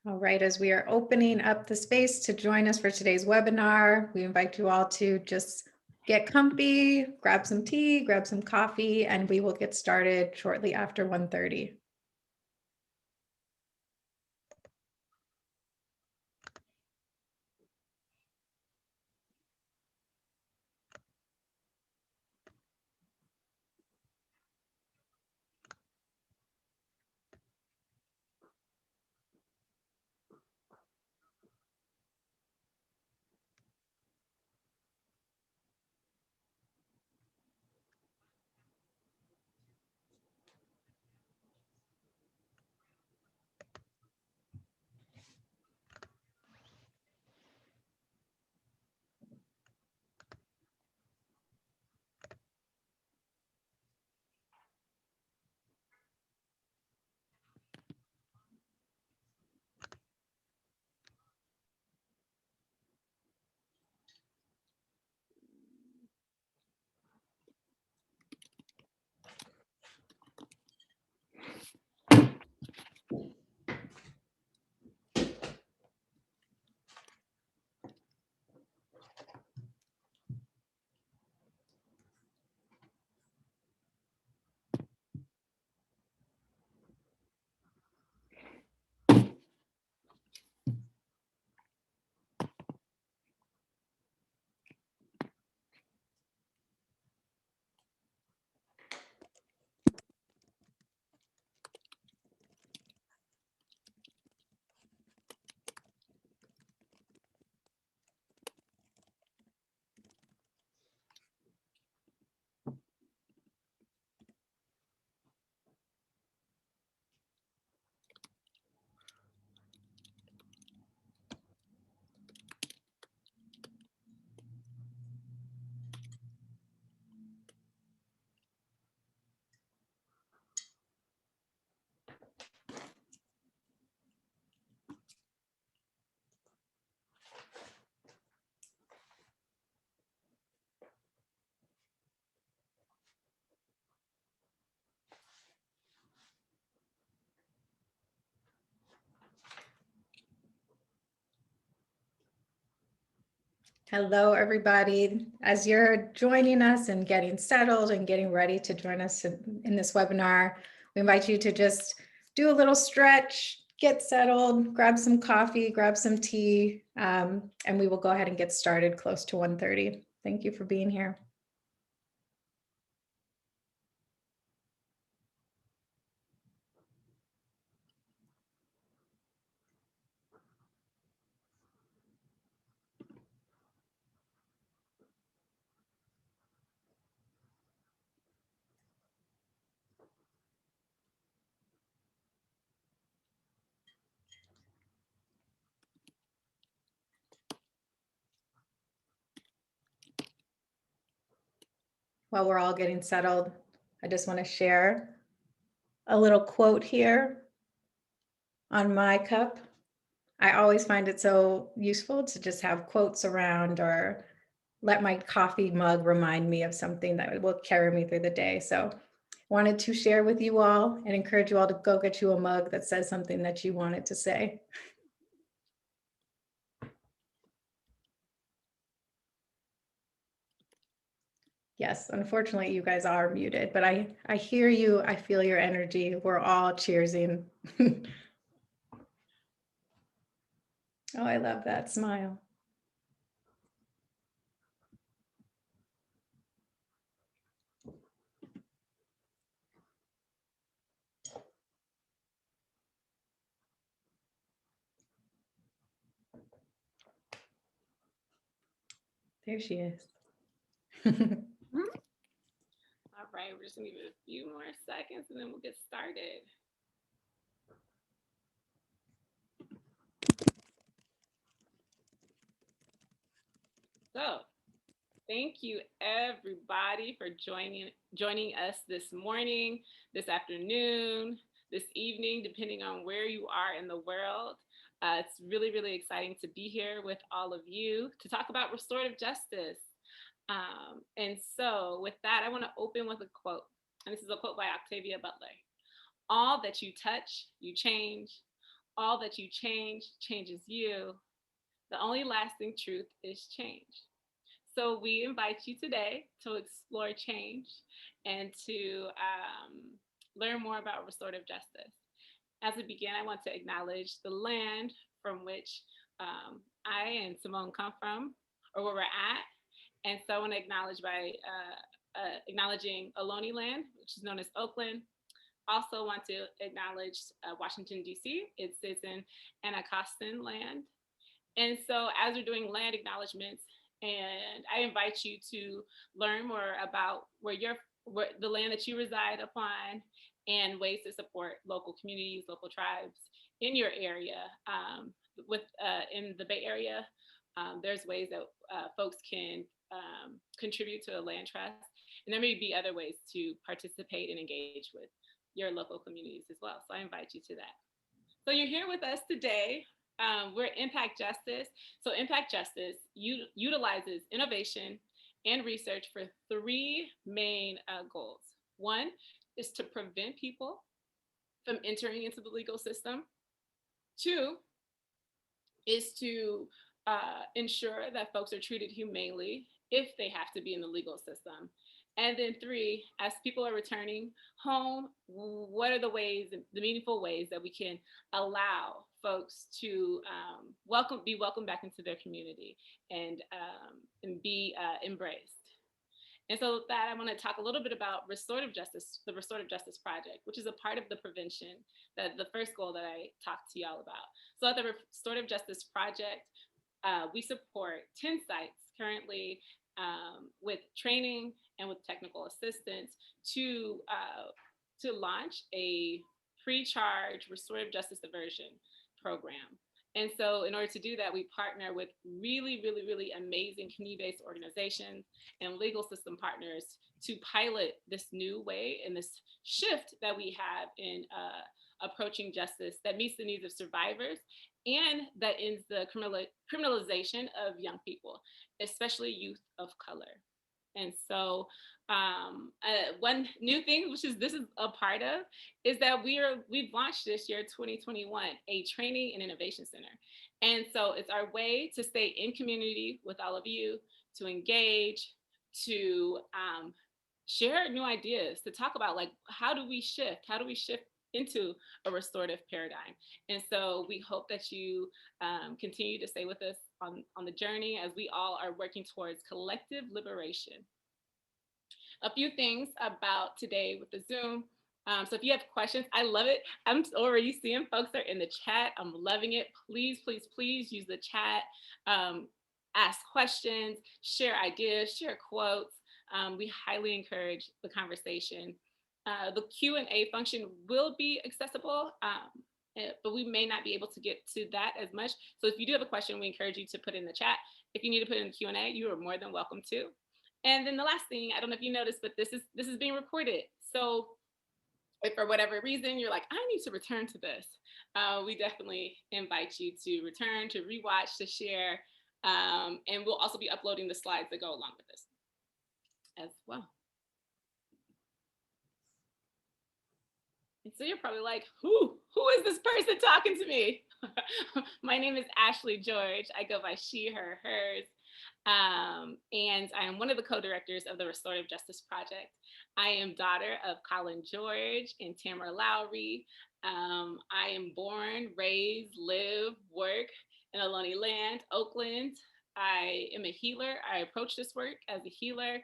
All right, as we are opening up the space to join us for today's webinar, we invite you all to just get comfy, grab some tea, grab some coffee, and we will get started shortly after 1:30. Hello, everybody. As you're joining us and getting settled and getting ready to join us in this webinar, we invite you to just do a little stretch, get settled, grab some coffee, grab some tea, and we will go ahead and get started close to 1:30. Thank you for being here. While we're all getting settled, I just want to share a little quote here on my cup. I always find it so useful to just have quotes around or let my coffee mug remind me of something that will carry me through the day. So wanted to share with you all and encourage you all to go get you a mug that says something that you wanted to say. Yes, unfortunately, you guys are muted, but I hear you. I feel your energy. We're all cheersing. Oh, I love that smile. There she is. All right, we're just gonna give it a few more seconds and then we'll get started. So, thank you everybody for joining us this morning, this afternoon, this evening, depending on where you are in the world. It's really, really exciting to be here with all of you to talk about restorative justice. And so with that, I want to open with a quote. And this is a quote by Octavia Butler. All that you touch, you change. all that you change changes you. The only lasting truth is change. So we invite you today to explore change and to learn more about restorative justice. As we begin, I want to acknowledge the land from which I and Cymone come from, or where we're at. And so I want to acknowledge by acknowledging Ohlone land, which is known as Oakland. Also want to acknowledge Washington, D.C. It sits in Anacostan land. And so as we're doing land acknowledgements, and I invite you to learn more about where the land that you reside upon, and ways to support local communities, local tribes in your area. In the Bay Area, there's ways that folks can contribute to a land trust, and there may be other ways to participate and engage with your local communities as well. So I invite you to that. So you're here with us today. We're Impact Justice. So Impact Justice utilizes innovation and research for three main goals. One is to prevent people from entering into the legal system. Two is to ensure that folks are treated humanely if they have to be in the legal system. And then three, as people are returning home, what are the meaningful ways that we can allow folks to be welcomed back into their community and be embraced. And so with that, I want to talk a little bit about restorative justice, the Restorative Justice Project, which is a part of the prevention, the first goal that I talked to y'all about. So at the Restorative Justice Project, we support 10 sites currently with training and with technical assistance to launch a pre-charge restorative justice diversion program. And so in order to do that, we partner with really, really, really amazing community-based organizations and legal system partners to pilot this new way and this shift that we have in approaching justice that meets the needs of survivors and that ends the criminalization of young people, especially youth of color. And so one new thing, which is this is a part of, is that we've launched this year, 2021, a training and innovation center. And so it's our way to stay in community with all of you, to engage, to share new ideas, to talk about like, how do we shift into a restorative paradigm? And so we hope that you continue to stay with us on the journey as we all are working towards collective liberation. A few things about today with the Zoom. So if you have questions, I love it. I'm already seeing folks are in the chat. I'm loving it. Please, please, please use the chat. Ask questions, share ideas, share quotes. We highly encourage the conversation. The Q&A function will be accessible, but we may not be able to get to that as much. So if you do have a question, we encourage you to put it in the chat. If you need to put it in the Q&A, you are more than welcome to. And then the last thing, I don't know if you noticed, but this is being recorded. So if for whatever reason you're like, I need to return to this, we definitely invite you to return, to rewatch, to share, and we'll also be uploading the slides that go along with this as well. And so you're probably like, who is this person talking to me? My name is Ashlee George. I go by she, her, hers. And I am one of the co-directors of the Restorative Justice Project. I am daughter of Colin George and Tamara Lowry. I am born, raised, live, work in Ohlone land, Oakland. I am a healer. I approach this work as a healer,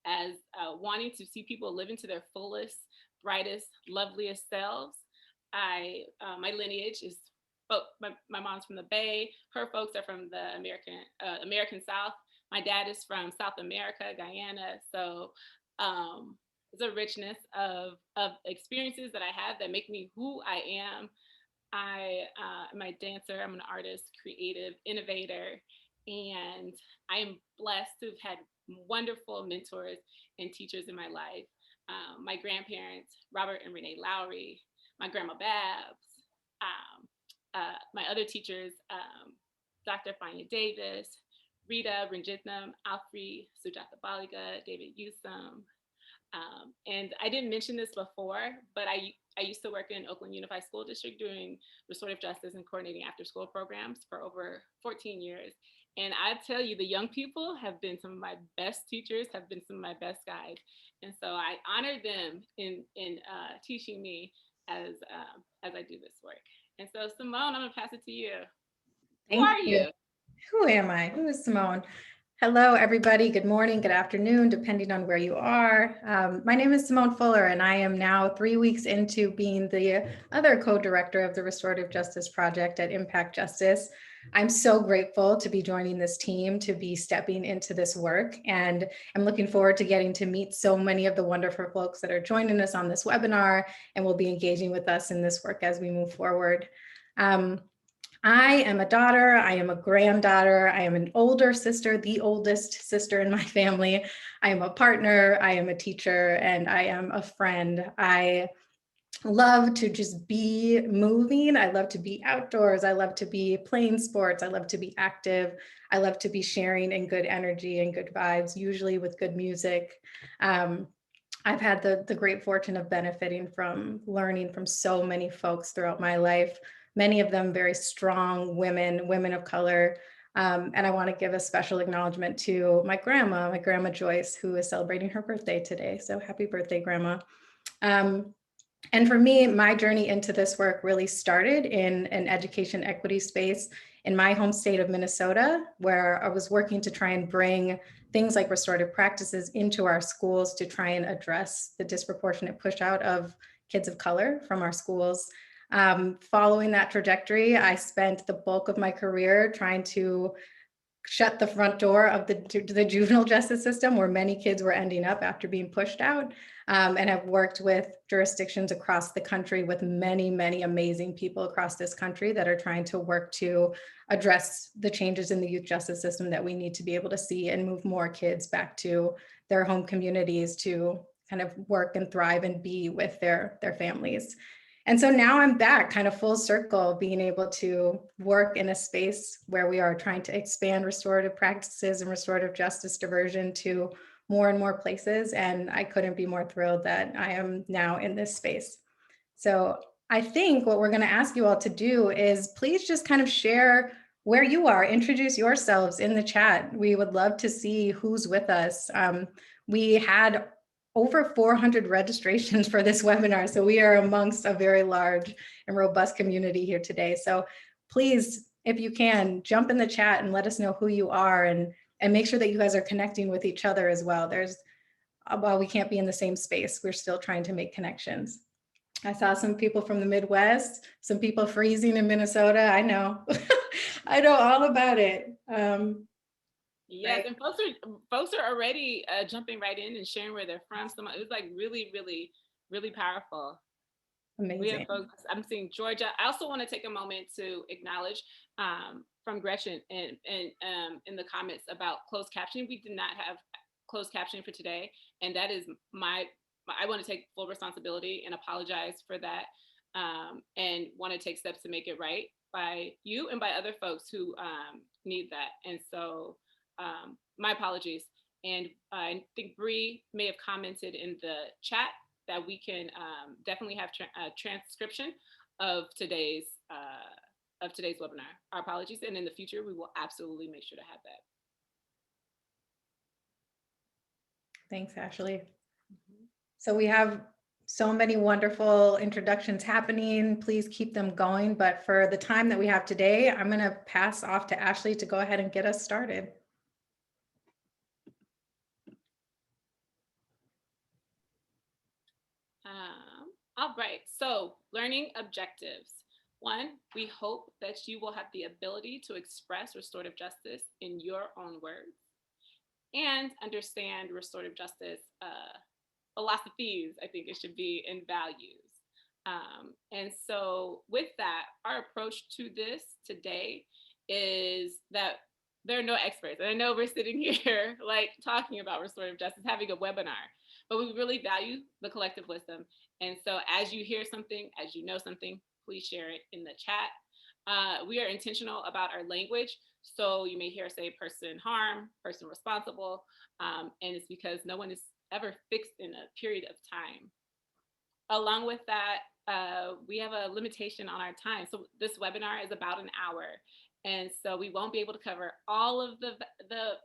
as wanting to see people live into their fullest, brightest, loveliest selves. My lineage is, my mom's from the Bay. Her folks are from the American South. My dad is from South America, Guyana. So it's a richness of experiences that I have that make me who I am. I'm a dancer. I'm an artist, creative, innovator, and I am blessed to have had wonderful mentors and teachers in my life. My grandparents, Robert and Renee Lowry, my grandma Babs, my other teachers, Dr. Fania Davis, Rita Ranjitnam, Alfred Sujatha Baliga, David Yusum. And I didn't mention this before, but I I used to work in Oakland Unified School District doing restorative justice and coordinating after school programs for over 14 years. And I tell you, the young people have been some of my best teachers, have been some of my best guides. And so I honor them in teaching me as I do this work. And so Cymone, I'm gonna pass it to you. Who Thank are you. you? Who am I? Who is Cymone? Hello, everybody. Good morning, good afternoon, depending on where you are. My name is Cymone Fuller, and I am now 3 weeks into being the other co-director of the Restorative Justice Project at Impact Justice. I'm so grateful to be joining this team, to be stepping into this work, and I'm looking forward to getting to meet so many of the wonderful folks that are joining us on this webinar and will be engaging with us in this work as we move forward. I am a daughter, I am a granddaughter, I am an older sister, the oldest sister in my family. I am a partner, I am a teacher, and I am a friend. I love to just be moving. I love to be outdoors. I love to be playing sports. I love to be active. I love to be sharing in good energy and good vibes, usually with good music. I've had the great fortune of benefiting from learning from so many folks throughout my life, many of them very strong women of color. And I want to give a special acknowledgement to my grandma Joyce, who is celebrating her birthday today. So happy birthday, Grandma. And for me, my journey into this work really started in an education equity space in my home state of Minnesota, where I was working to try and bring things like restorative practices into our schools to try and address the disproportionate push out of kids of color from our schools. Following that trajectory, I spent the bulk of my career trying to shut the front door of the juvenile justice system, where many kids were ending up after being pushed out, and have worked with jurisdictions across the country with many amazing people across this country that are trying to work to address the changes in the youth justice system that we need to be able to see and move more kids back to their home communities to kind of work and thrive and be with their families. And so now I'm back kind of full circle, being able to work in a space where we are trying to expand restorative practices and restorative justice diversion to more and more places. And I couldn't be more thrilled that I am now in this space. So I think what we're going to ask you all to do is please just kind of share where you are, introduce yourselves in the chat. We would love to see who's with us. We had over 400 registrations for this webinar, so we are amongst a very large and robust community here today. So please, if you can, jump in the chat and let us know who you are, and make sure that you guys are connecting with each other as well. While we can't be in the same space, we're still trying to make connections. I saw some people from the Midwest, some people freezing in Minnesota. I know, I know all about it. Yes, Right. and folks are already jumping right in and sharing where they're from. So it was like really powerful. Amazing. We have folks. I'm seeing Georgia. I also want to take a moment to acknowledge from Gretchen and in the comments about closed captioning. We did not have closed captioning for today, and that is I want to take full responsibility and apologize for that, and want to take steps to make it right by you and by other folks who need that. And so my apologies. And I think Bree may have commented in the chat that we can definitely have a transcription of today's webinar. Our apologies, and in the future we will absolutely make sure to have that. Thanks, Ashlee. So we have so many wonderful introductions happening. Please keep them going. But for the time that we have today, I'm going to pass off to Ashlee to go ahead and get us started. All right, so learning objectives. 1, we hope that you will have the ability to express restorative justice in your own words and understand restorative justice philosophies, I think it should be, and values. And so with that, our approach to this today is that there are no experts. And I know we're sitting here like talking about restorative justice, having a webinar, but we really value the collective wisdom. And so as you hear something, as you know something, please share it in the chat. We are intentional about our language. So you may hear us say person harm, person responsible, and it's because no one is ever fixed in a period of time. Along with that, we have a limitation on our time. So this webinar is about an hour. And so we won't be able to cover all of the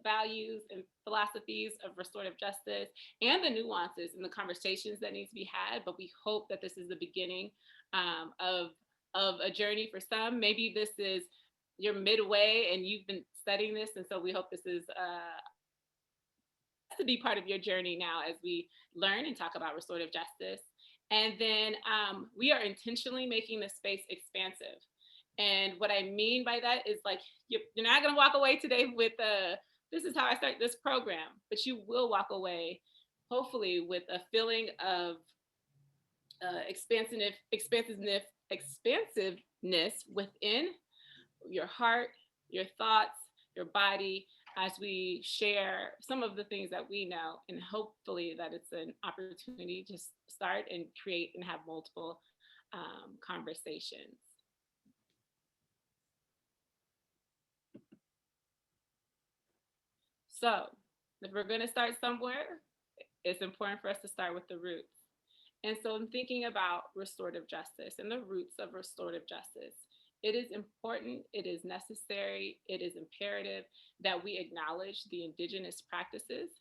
values and philosophies of restorative justice and the nuances and the conversations that need to be had. But we hope that this is the beginning of a journey for some. Maybe this is your midway and you've been studying this. And so we hope this is to be part of your journey now as we learn and talk about restorative justice. And then we are intentionally making the space expansive. And what I mean by that is like, you're not going to walk away today with this is how I start this program, but you will walk away hopefully with a feeling of expansiveness within your heart, your thoughts, your body, as we share some of the things that we know, and hopefully that it's an opportunity to start and create and have multiple conversations. So if we're going to start somewhere, it's important for us to start with the roots. And so I'm thinking about restorative justice and the roots of restorative justice. It is important, it is necessary, it is imperative that we acknowledge the indigenous practices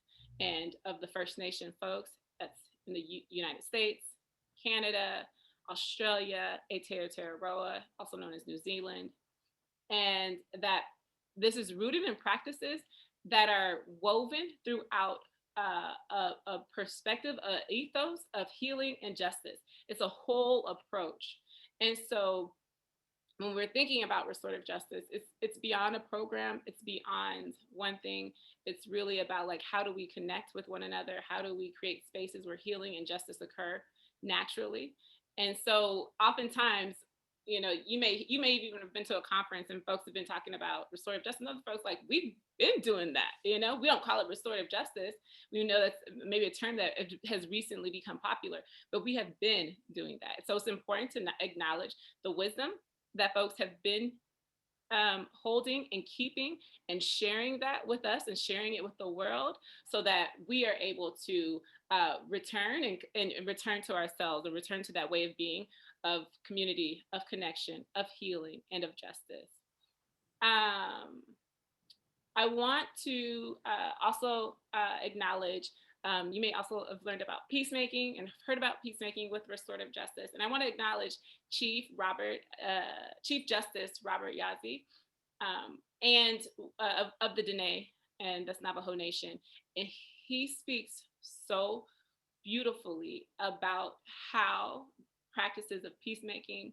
and of the First Nation folks that's in the United States, Canada, Australia, Aotearoa, also known as New Zealand, and that this is rooted in practices that are woven throughout a perspective, an ethos of healing and justice. It's a whole approach. And so when we're thinking about restorative justice, it's beyond a program, it's beyond one thing. It's really about like, how do we connect with one another? How do we create spaces where healing and justice occur naturally? And so oftentimes, you know, you may even have been to a conference and folks have been talking about restorative justice, and other folks like, we've been doing that, you know, we don't call it restorative justice. We know that's maybe a term that has recently become popular, but we have been doing that. So it's important to acknowledge the wisdom that folks have been holding and keeping and sharing that with us and sharing it with the world, so that we are able to return and return to ourselves and return to that way of being, of community, of connection, of healing, and of justice. I want to also acknowledge, you may also have learned about peacemaking and heard about peacemaking with restorative justice. And I want to acknowledge Chief Justice Robert Yazzie, and of the Dene and that's Navajo Nation. And he speaks so beautifully about how practices of peacemaking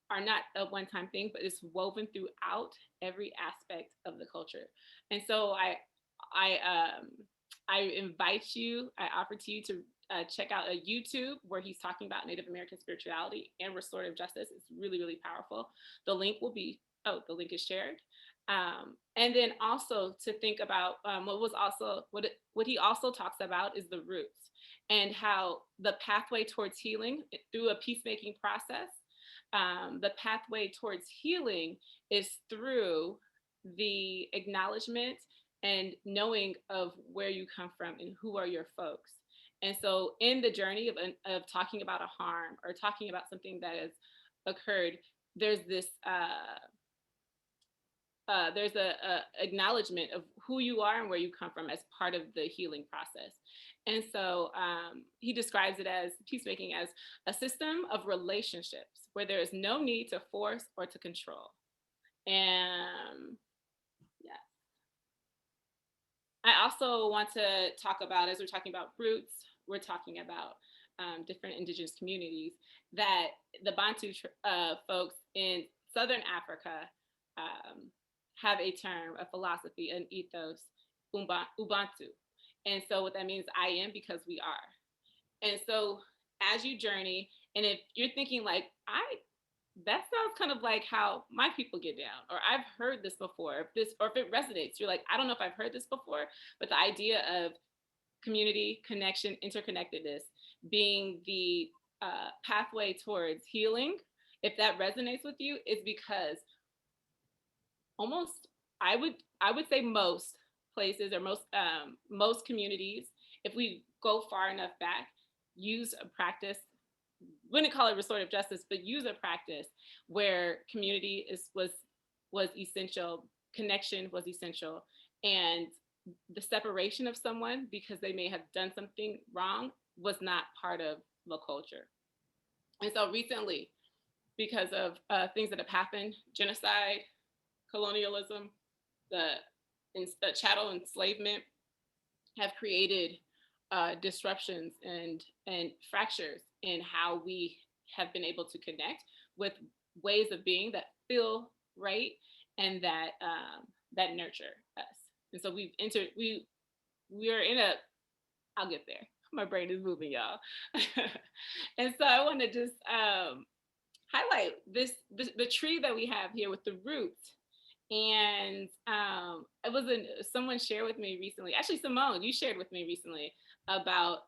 are not a one-time thing, but it's woven throughout every aspect of the culture. And so I invite you, I offer to you to check out a YouTube where he's talking about Native American spirituality and restorative justice. It's really, really powerful. The link will be, the link is shared. And then also to think about what he also talks about is the roots, and how the pathway towards healing through a peacemaking process, the pathway towards healing is through the acknowledgement and knowing of where you come from and who are your folks. And so in the journey of talking about a harm or talking about something that has occurred, there's this there's a acknowledgement of who you are and where you come from as part of the healing process. And so he describes it as peacemaking as a system of relationships where there is no need to force or to control. And yeah, I also want to talk about, as we're talking about roots, we're talking about different indigenous communities, that the Bantu folks in Southern Africa have a term, a philosophy, an ethos, Ubuntu. And so what that means, I am because we are. And so as you journey, and if you're thinking like, that sounds kind of like how my people get down, or I've heard this before, or if it resonates, you're like, I don't know if I've heard this before, but the idea of community, connection, interconnectedness being the pathway towards healing, if that resonates with you, is because almost, I would say most places, or most communities, if we go far enough back, use a practice wouldn't call it restorative justice, but use a practice where community was essential, connection was essential, and the separation of someone because they may have done something wrong was not part of the culture. And so recently, because of things that have happened, genocide, colonialism, the chattel enslavement, have created disruptions and fractures in how we have been able to connect with ways of being that feel right and that nurture us. And so we're in a, I'll get there. My brain is moving, y'all. And so I want to just highlight the tree that we have here with the roots. And it was someone shared with me recently. Actually, Cymone, you shared with me recently about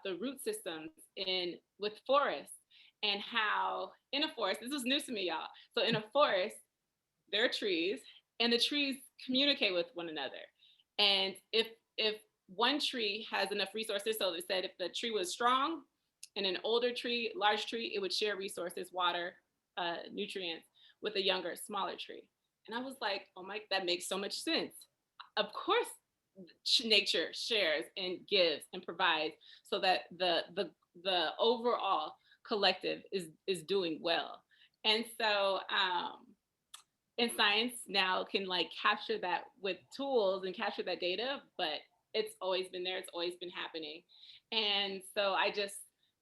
the root systems with forests, and how in a forest, this was news to me, y'all. So in a forest, there are trees, and the trees communicate with one another. And if one tree has enough resources, so they said if the tree was strong and an older tree, large tree, it would share resources, water, nutrients with a younger, smaller tree. And I was like, oh my, that makes so much sense. Of course, nature shares and gives and provides so that the overall collective is doing well. And so and science now can like capture that with tools and capture that data, but it's always been there, it's always been happening. And so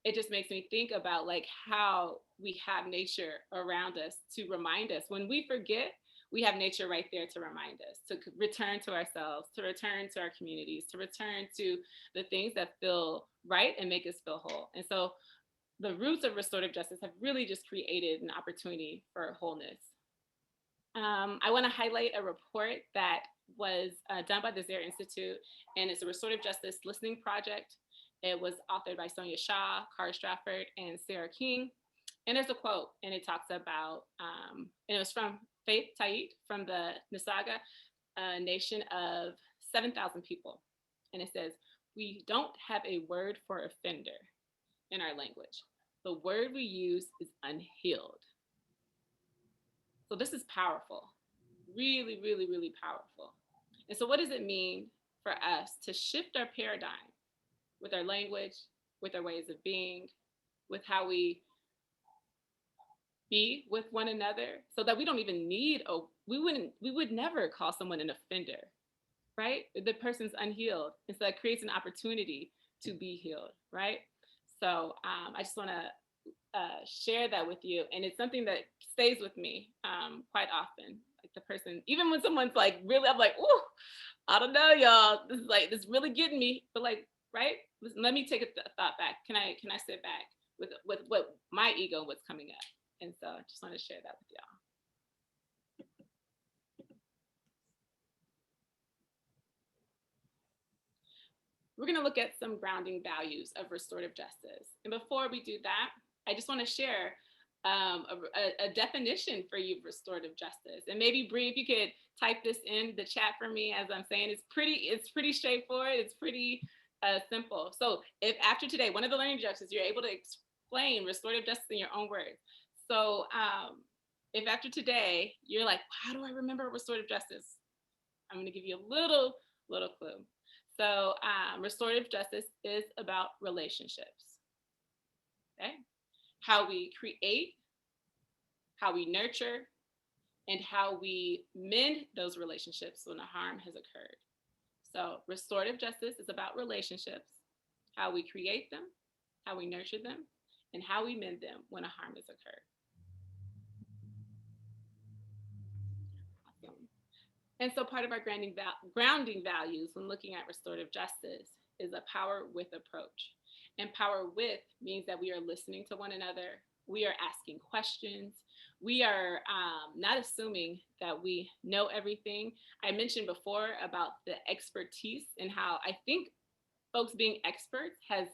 it just makes me think about like how we have nature around us to remind us when we forget. We have nature right there to remind us to return to ourselves, to return to our communities, to return to the things that feel right and make us feel whole. And so the roots of restorative justice have really just created an opportunity for wholeness. I want to highlight a report that was done by the Zare Institute, and it's a restorative justice listening project. It was authored by Sonia Shaw, Cara Stratford, and Sarah King. And there's a quote, and it talks about, and it was from Faith Tait from the Nisaga, a nation of 7,000 people. And it says, we don't have a word for offender in our language. The word we use is unhealed. So this is powerful, really, really, really powerful. And so what does it mean for us to shift our paradigm with our language, with our ways of being, with how we be with one another, so that we don't even need we would never call someone an offender, right? The person's unhealed. And so that creates an opportunity to be healed, right? So I just want to share that with you. And it's something that stays with me quite often. Like the person, even when someone's like really, I'm like, ooh, I don't know, y'all. This really getting me. But like, right? Let me take a thought back. Can I sit back with what my ego, what's coming up? And so I just want to share that with y'all. We're going to look at some grounding values of restorative justice. And before we do that, I just want to share a definition for you of restorative justice. And maybe Bree, if you could type this in the chat for me as I'm saying, it's pretty straightforward. It's pretty simple. So if after today, one of the learning objectives, you're able to explain restorative justice in your own words. So if after today, you're like, how do I remember restorative justice? I'm going to give you a little clue. So restorative justice is about relationships, okay? How we create, how we nurture, and how we mend those relationships when a harm has occurred. So restorative justice is about relationships, how we create them, how we nurture them, and how we mend them when a harm has occurred. Awesome. And so part of our grounding values when looking at restorative justice is a power with approach. And power with means that we are listening to one another. We are asking questions. We are not assuming that we know everything. I mentioned before about the expertise and how I think folks being experts has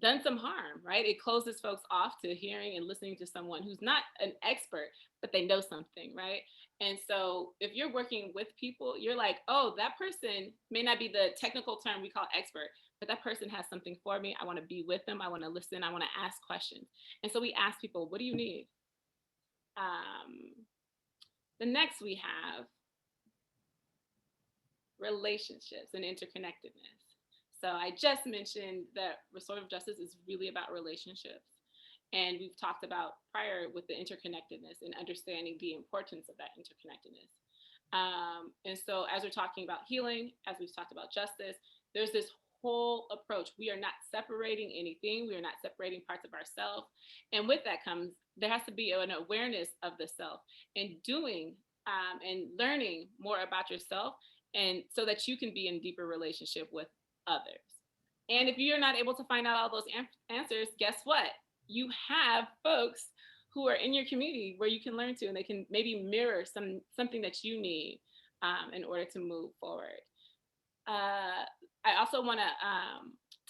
done some harm, right? It closes folks off to hearing and listening to someone who's not an expert, but they know something, right? And so if you're working with people, you're like, oh, that person may not be the technical term we call expert, but that person has something for me. I want to be with them. I want to listen. I want to ask questions. And so we ask people, what do you need? The next we have relationships and interconnectedness. So I just mentioned that restorative justice is really about relationships. And we've talked about prior with the interconnectedness and understanding the importance of that interconnectedness. And so as we're talking about healing, as we've talked about justice, there's this whole approach. We are not separating anything. We are not separating parts of ourselves. And with that comes, there has to be an awareness of the self and doing and learning more about yourself, and so that you can be in deeper relationship with others. And if you're not able to find out all those answers, guess what? You have folks who are in your community where you can learn to, and they can maybe mirror something that you need in order to move forward. I also want to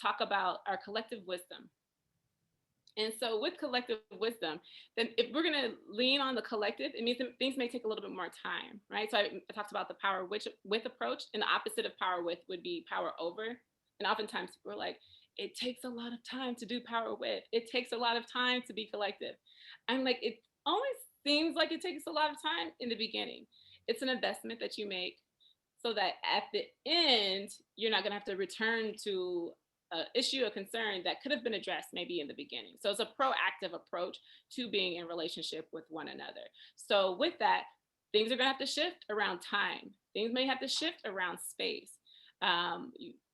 talk about our collective wisdom. And so with collective wisdom, then if we're going to lean on the collective, it means that things may take a little bit more time, right? So I talked about the power with approach, and the opposite of power with would be power over. And oftentimes people are like, it takes a lot of time to do power with. It takes a lot of time to be collective. I'm like, it always seems like it takes a lot of time in the beginning. It's an investment that you make so that at the end, you're not going to have to return to an issue, a concern that could have been addressed maybe in the beginning. So it's a proactive approach to being in relationship with one another. So with that, things are going to have to shift around time. Things may have to shift around space.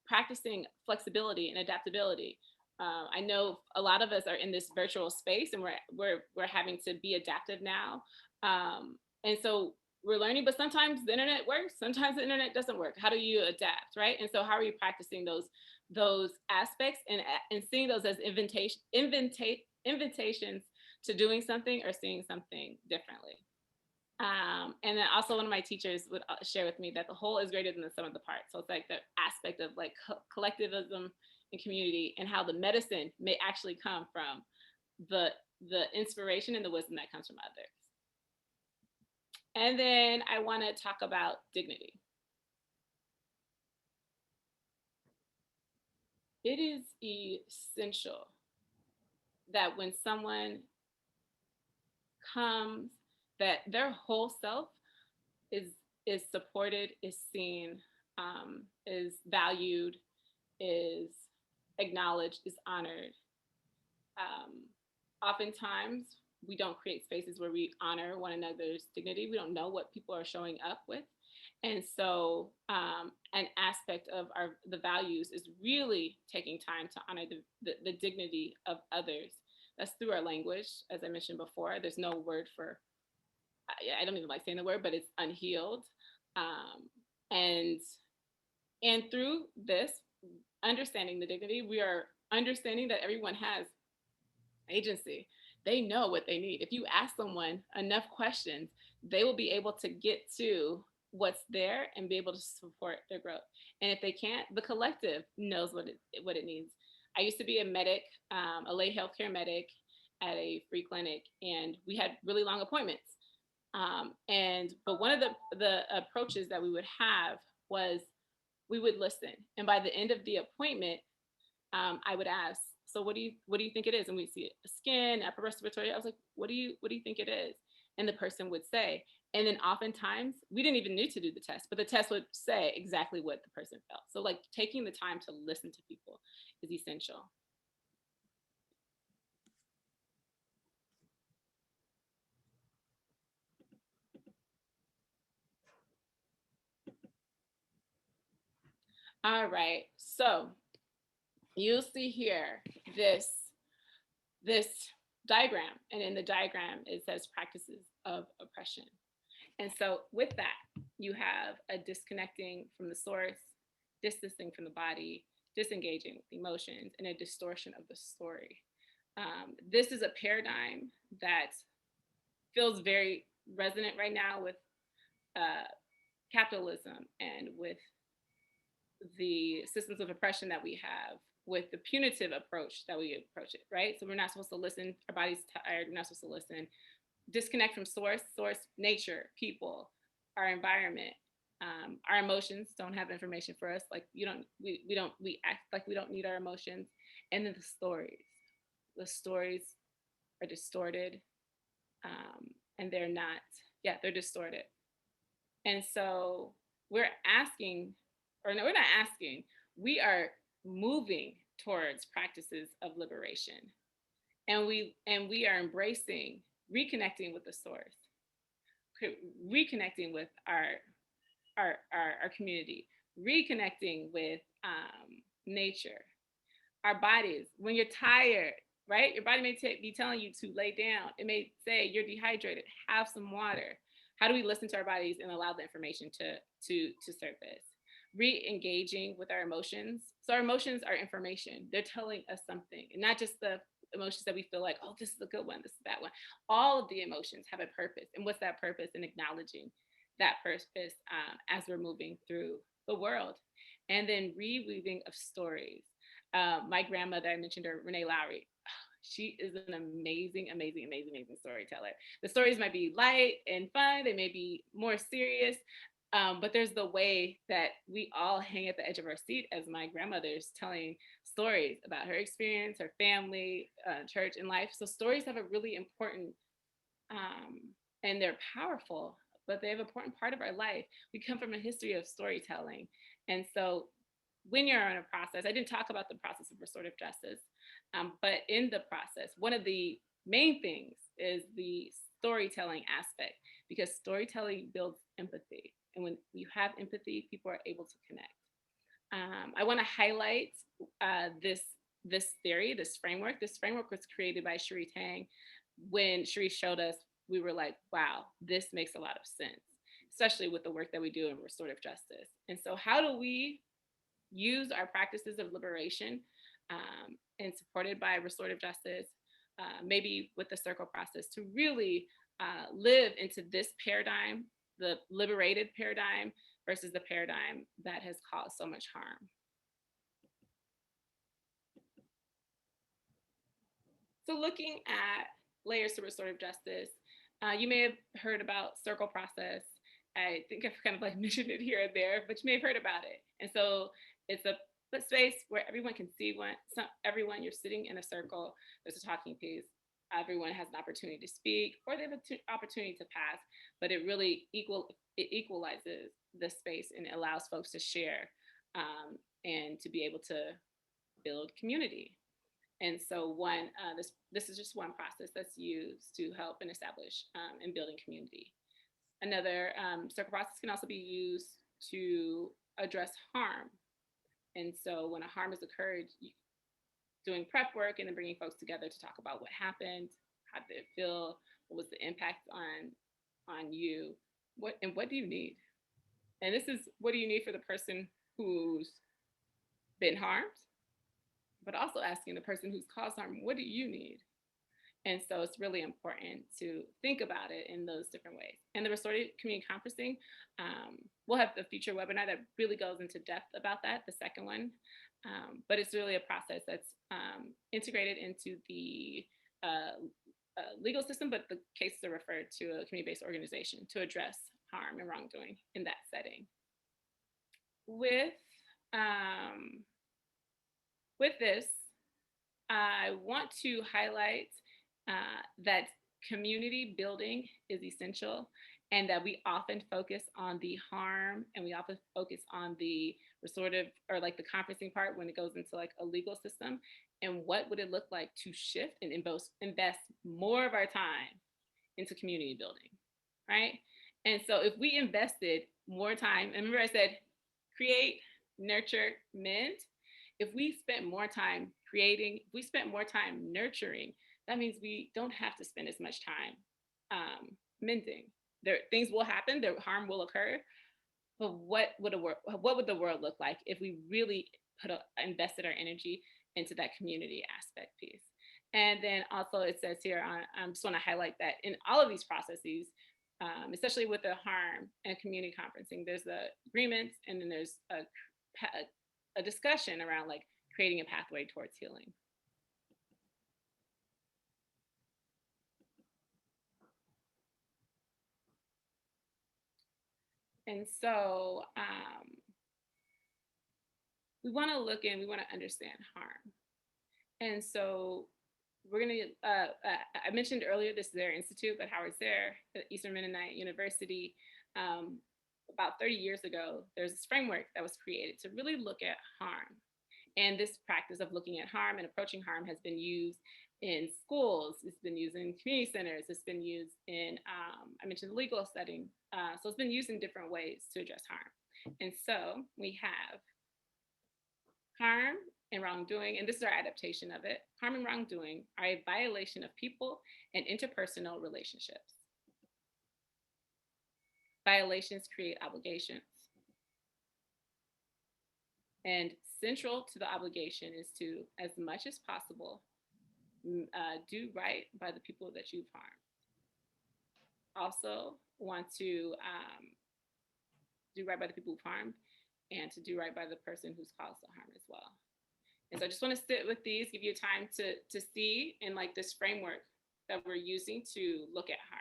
Practicing flexibility and adaptability. I know a lot of us are in this virtual space, and we're having to be adaptive now. And so we're learning, but sometimes the internet works, sometimes the internet doesn't work. How do you adapt, right? And so how are you practicing those aspects and seeing those as invitations to doing something or seeing something differently? And then also one of my teachers would share with me that the whole is greater than the sum of the parts. So it's like the aspect of like collectivism and community, and how the medicine may actually come from the inspiration and the wisdom that comes from others. And then I want to talk about dignity. It is essential that when someone comes, that their whole self is supported, is seen, is valued, is acknowledged, is honored. Oftentimes, we don't create spaces where we honor one another's dignity. We don't know what people are showing up with. And so an aspect of the values is really taking time to honor the dignity of others. That's through our language. As I mentioned before, there's no word for, I don't even like saying the word, but it's unhealed. And through this, understanding the dignity, we are understanding that everyone has agency. They know what they need. If you ask someone enough questions, they will be able to get to what's there and be able to support their growth. And if they can't, the collective knows what it needs. I used to be a medic, a lay healthcare medic at a free clinic, and we had really long appointments. But one of the approaches that we would have was we would listen. And by the end of the appointment, I would ask, so what do you think it is? And we'd see skin, upper respiratory. I was like, what do you think it is? And the person would say, and then oftentimes we didn't even need to do the test, but the test would say exactly what the person felt. So like taking the time to listen to people is essential. All right, so you'll see here this diagram, and in the diagram it says practices of oppression. And so with that, you have a disconnecting from the source, distancing from the body, disengaging with emotions, and a distortion of the story. This is a paradigm that feels very resonant right now with capitalism and with the systems of oppression that we have, with the punitive approach that we approach it, right? So we're not supposed to listen, our body's tired, we're not supposed to listen. Disconnect from source, nature, people, our environment, Our emotions don't have information for us. Like we act like we don't need our emotions. And then the stories are distorted, and they're not, yeah, they're distorted. And so we're asking, or no, we're not asking, we are moving towards practices of liberation. And we are embracing reconnecting with the source, reconnecting with our community, reconnecting with nature, our bodies. When you're tired, right? Your body may be telling you to lay down. It may say you're dehydrated, have some water. How do we listen to our bodies and allow the information to surface? Re-engaging with our emotions. So our emotions are information. They're telling us something, and not just the emotions that we feel like, oh, this is a good one, this is that one. All of the emotions have a purpose. And what's that purpose? And acknowledging that purpose as we're moving through the world. And then reweaving of stories. My grandmother, I mentioned her, Renee Lowry. She is an amazing, amazing, amazing, amazing storyteller. The stories might be light and fun. They may be more serious, but there's the way that we all hang at the edge of our seat as my grandmother's telling stories about her experience, her family, church, and life. So stories have a really important, and they're powerful, but they have an important part of our life. We come from a history of storytelling. And so when you're in a process, I didn't talk about the process of restorative justice, but in the process, one of the main things is the storytelling aspect, because storytelling builds empathy. And when you have empathy, people are able to connect. I want to highlight this theory, this framework. This framework was created by Cherie Tang. When Cherie showed us, we were like, wow, this makes a lot of sense, especially with the work that we do in restorative justice. And so how do we use our practices of liberation, and supported by restorative justice, maybe with the circle process, to really live into this paradigm, the liberated paradigm versus the paradigm that has caused so much harm. So looking at layers to restorative justice, you may have heard about circle process. I think I've kind of like mentioned it here and there, but you may have heard about it. And so it's a space where everyone can see everyone, you're sitting in a circle, there's a talking piece, everyone has an opportunity to speak, or they have an opportunity to pass, but it really equalizes the space and it allows folks to share, and to be able to build community. And so this is just one process that's used to help and establish, and building community. Another circle process can also be used to address harm. And so when a harm has occurred, doing prep work and then bringing folks together to talk about what happened, how did it feel, what was the impact on you, what do you need? And this is, what do you need for the person who's been harmed, but also asking the person who's caused harm, what do you need? And so it's really important to think about it in those different ways. And the restorative community conferencing, we'll have the future webinar that really goes into depth about that, the second one. But it's really a process that's integrated into the legal system, but the cases are referred to a community-based organization to address harm and wrongdoing in that setting. With this, I want to highlight that community building is essential, and that we often focus on the harm and we often focus on the restorative, or like the conferencing part, when it goes into like a legal system. And what would it look like to shift and invest more of our time into community building, right? And so if we invested more time, and remember I said create, nurture, mend. If we spent more time creating, if we spent more time nurturing, that means we don't have to spend as much time mending. Things will happen, harm will occur, but what would the world look like if we really invested our energy into that community aspect piece? And then also it says here, I just want to highlight that in all of these processes, especially with the harm and community conferencing, there's the agreements, and then there's a discussion around like creating a pathway towards healing. And so we want to look in, we want to understand harm. And so we're going to, I mentioned earlier, this Zare Institute at Howard Zare at Eastern Mennonite University. About 30 years ago, there's this framework that was created to really look at harm. And this practice of looking at harm and approaching harm has been used in schools, it's been used in community centers, it's been used in, I mentioned the legal setting. So it's been used in different ways to address harm. And so we have harm and wrongdoing, and this is our adaptation of it. Harm and wrongdoing are a violation of people and interpersonal relationships. Violations create obligations. And central to the obligation is to, as much as possible, do right by the people that you've harmed. Also want to do right by the people who've harmed, and to do right by the person who's caused the harm as well. And so I just want to sit with these, give you time to see in like this framework that we're using to look at harm.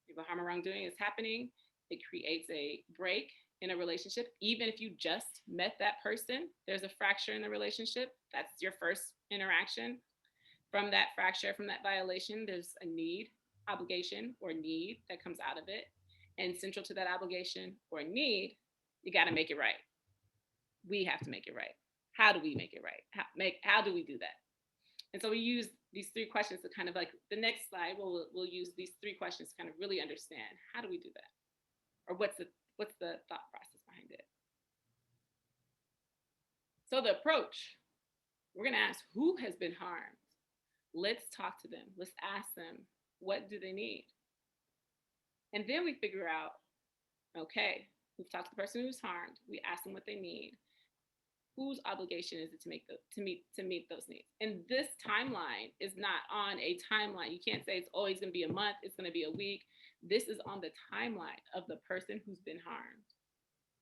If a harm or wrongdoing is happening, it creates a break in a relationship. Even if you just met that person, there's a fracture in the relationship. That's your first interaction. From that fracture, from that violation, there's a need, obligation, or need that comes out of it. And central to that obligation or need, you got to make it right. We have to make it right. How do we make it right? How do we do that? And so we use these three questions to kind of like, the next slide, we'll use these three questions to kind of really understand, how do we do that? Or what's the thought process behind it? So the approach, we're gonna ask, who has been harmed? Let's talk to them. Let's ask them, what do they need? And then we figure out, okay, we've talked to the person who's harmed. We ask them what they need. Whose obligation is it to meet those needs? And this timeline is not on a timeline. You can't say it's always going to be a month, it's going to be a week. This is on the timeline of the person who's been harmed.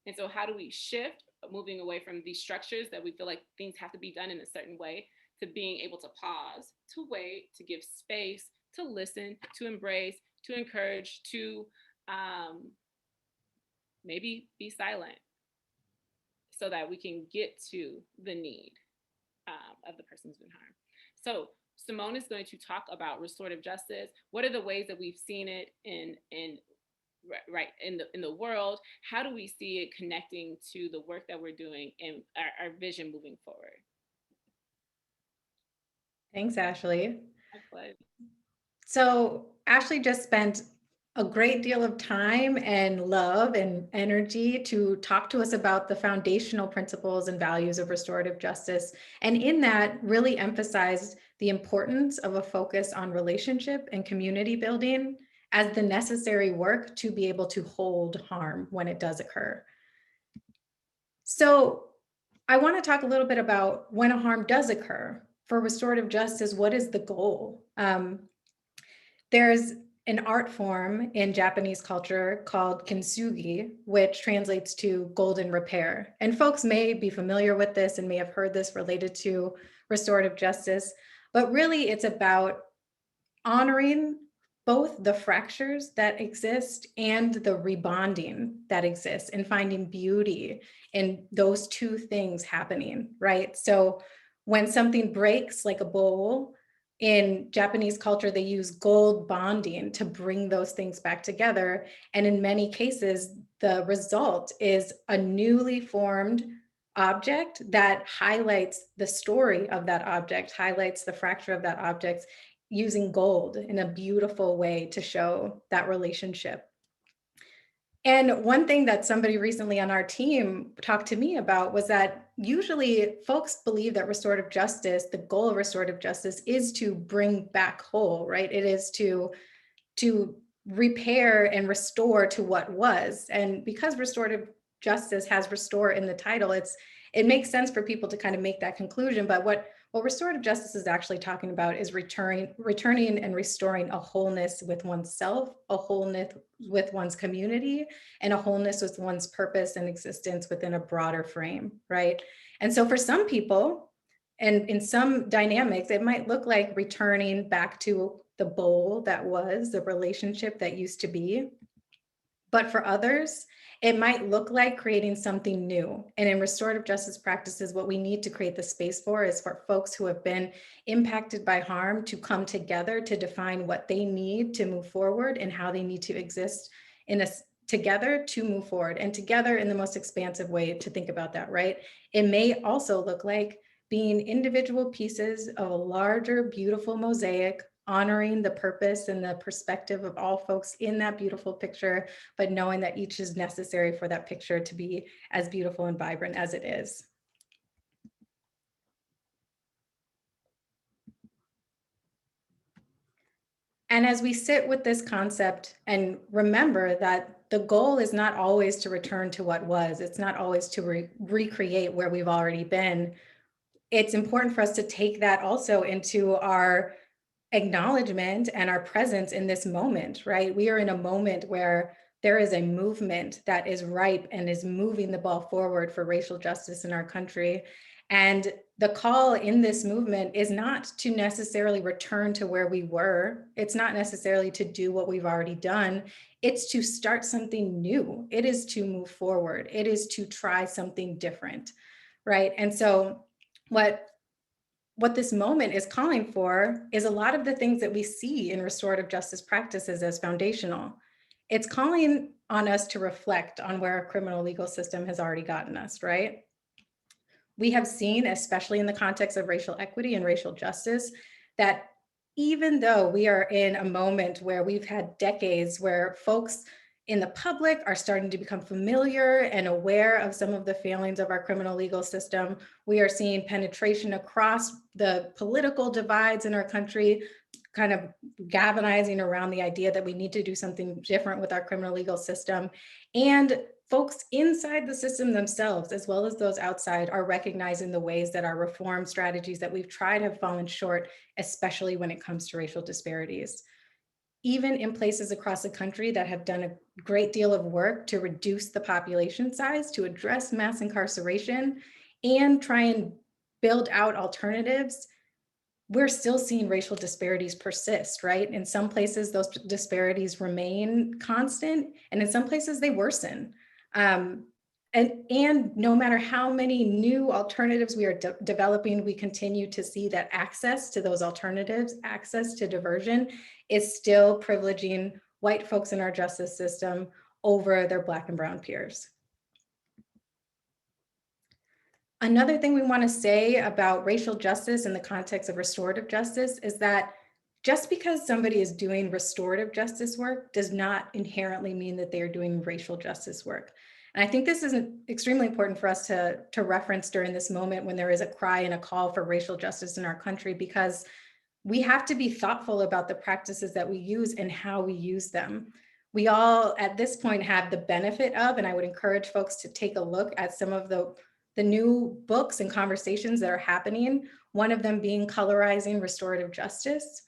And so how do we shift, moving away from these structures that we feel like things have to be done in a certain way, to being able to pause, to wait, to give space, to listen, to embrace, to encourage, to maybe be silent, so that we can get to the need of the person who's been harmed. So Cymone is going to talk about restorative justice. What are the ways that we've seen it in the world? How do we see it connecting to the work that we're doing and our vision moving forward? Thanks, Ashlee. My pleasure. So Ashlee just spent a great deal of time and love and energy to talk to us about the foundational principles and values of restorative justice. And in that, really emphasized the importance of a focus on relationship and community building as the necessary work to be able to hold harm when it does occur. So I want to talk a little bit about when a harm does occur. For restorative justice, what is the goal? There's an art form in Japanese culture called kintsugi, which translates to golden repair. And folks may be familiar with this and may have heard this related to restorative justice, but really it's about honoring both the fractures that exist and the rebonding that exists, and finding beauty in those two things happening, right? So when something breaks, like a bowl, in Japanese culture, they use gold bonding to bring those things back together. And in many cases, the result is a newly formed object that highlights the story of that object, highlights the fracture of that object, using gold in a beautiful way to show that relationship. And one thing that somebody recently on our team talked to me about was that usually folks believe that restorative justice, the goal of restorative justice, is to bring back whole, right? It is to repair and restore to what was. And because restorative justice has restore in the title, it makes sense for people to kind of make that conclusion. But what restorative justice is actually talking about is returning and restoring a wholeness with oneself, a wholeness with one's community, and a wholeness with one's purpose and existence within a broader frame, right? And so for some people, and in some dynamics, it might look like returning back to the bowl that was, the relationship that used to be. But for others, it might look like creating something new. And in restorative justice practices, what we need to create the space for is for folks who have been impacted by harm to come together to define what they need to move forward and how they need to exist together to move forward, and together in the most expansive way to think about that, right? It may also look like being individual pieces of a larger, beautiful mosaic, honoring the purpose and the perspective of all folks in that beautiful picture, but knowing that each is necessary for that picture to be as beautiful and vibrant as it is. And as we sit with this concept and remember that the goal is not always to return to what was, it's not always to recreate where we've already been. It's important for us to take that also into our acknowledgement and our presence in this moment, right? We are in a moment where there is a movement that is ripe and is moving the ball forward for racial justice in our country. And the call in this movement is not to necessarily return to where we were. It's not necessarily to do what we've already done. It's to start something new. It is to move forward. It is to try something different, right? And so what this moment is calling for is a lot of the things that we see in restorative justice practices as foundational. It's calling on us to reflect on where our criminal legal system has already gotten us, right? We have seen, especially in the context of racial equity and racial justice, that even though we are in a moment where we've had decades where folks in the public are starting to become familiar and aware of some of the failings of our criminal legal system, we are seeing penetration across the political divides in our country, kind of galvanizing around the idea that we need to do something different with our criminal legal system. And folks inside the system themselves, as well as those outside, are recognizing the ways that our reform strategies that we've tried have fallen short, especially when it comes to racial disparities. Even in places across the country that have done a great deal of work to reduce the population size, to address mass incarceration, and try and build out alternatives, we're still seeing racial disparities persist, right? In some places, those disparities remain constant, and in some places they worsen. And no matter how many new alternatives we are developing, we continue to see that access to those alternatives, access to diversion, is still privileging white folks in our justice system over their Black and Brown peers. Another thing we want to say about racial justice in the context of restorative justice is that just because somebody is doing restorative justice work does not inherently mean that they are doing racial justice work. And I think this is extremely important for us to reference during this moment when there is a cry and a call for racial justice in our country, because we have to be thoughtful about the practices that we use and how we use them. We all at this point have the benefit of, and I would encourage folks to take a look at some of the new books and conversations that are happening, one of them being Colorizing Restorative Justice.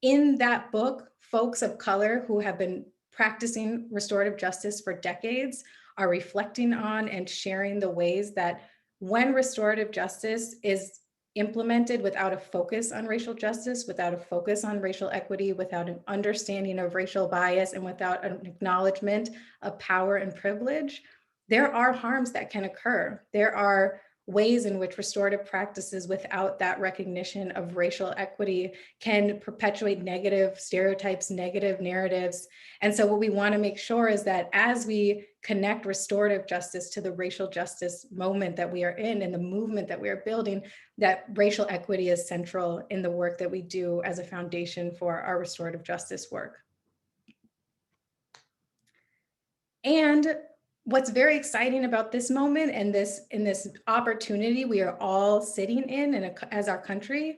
In that book, folks of color who have been practicing restorative justice for decades are reflecting on and sharing the ways that when restorative justice is implemented without a focus on racial justice, without a focus on racial equity, without an understanding of racial bias, and without an acknowledgement of power and privilege, there are harms that can occur. There are ways in which restorative practices without that recognition of racial equity can perpetuate negative stereotypes, negative narratives. And so what we want to make sure is that as we connect restorative justice to the racial justice moment that we are in and the movement that we are building, that racial equity is central in the work that we do as a foundation for our restorative justice work. And what's very exciting about this moment and in this opportunity we are all sitting in as our country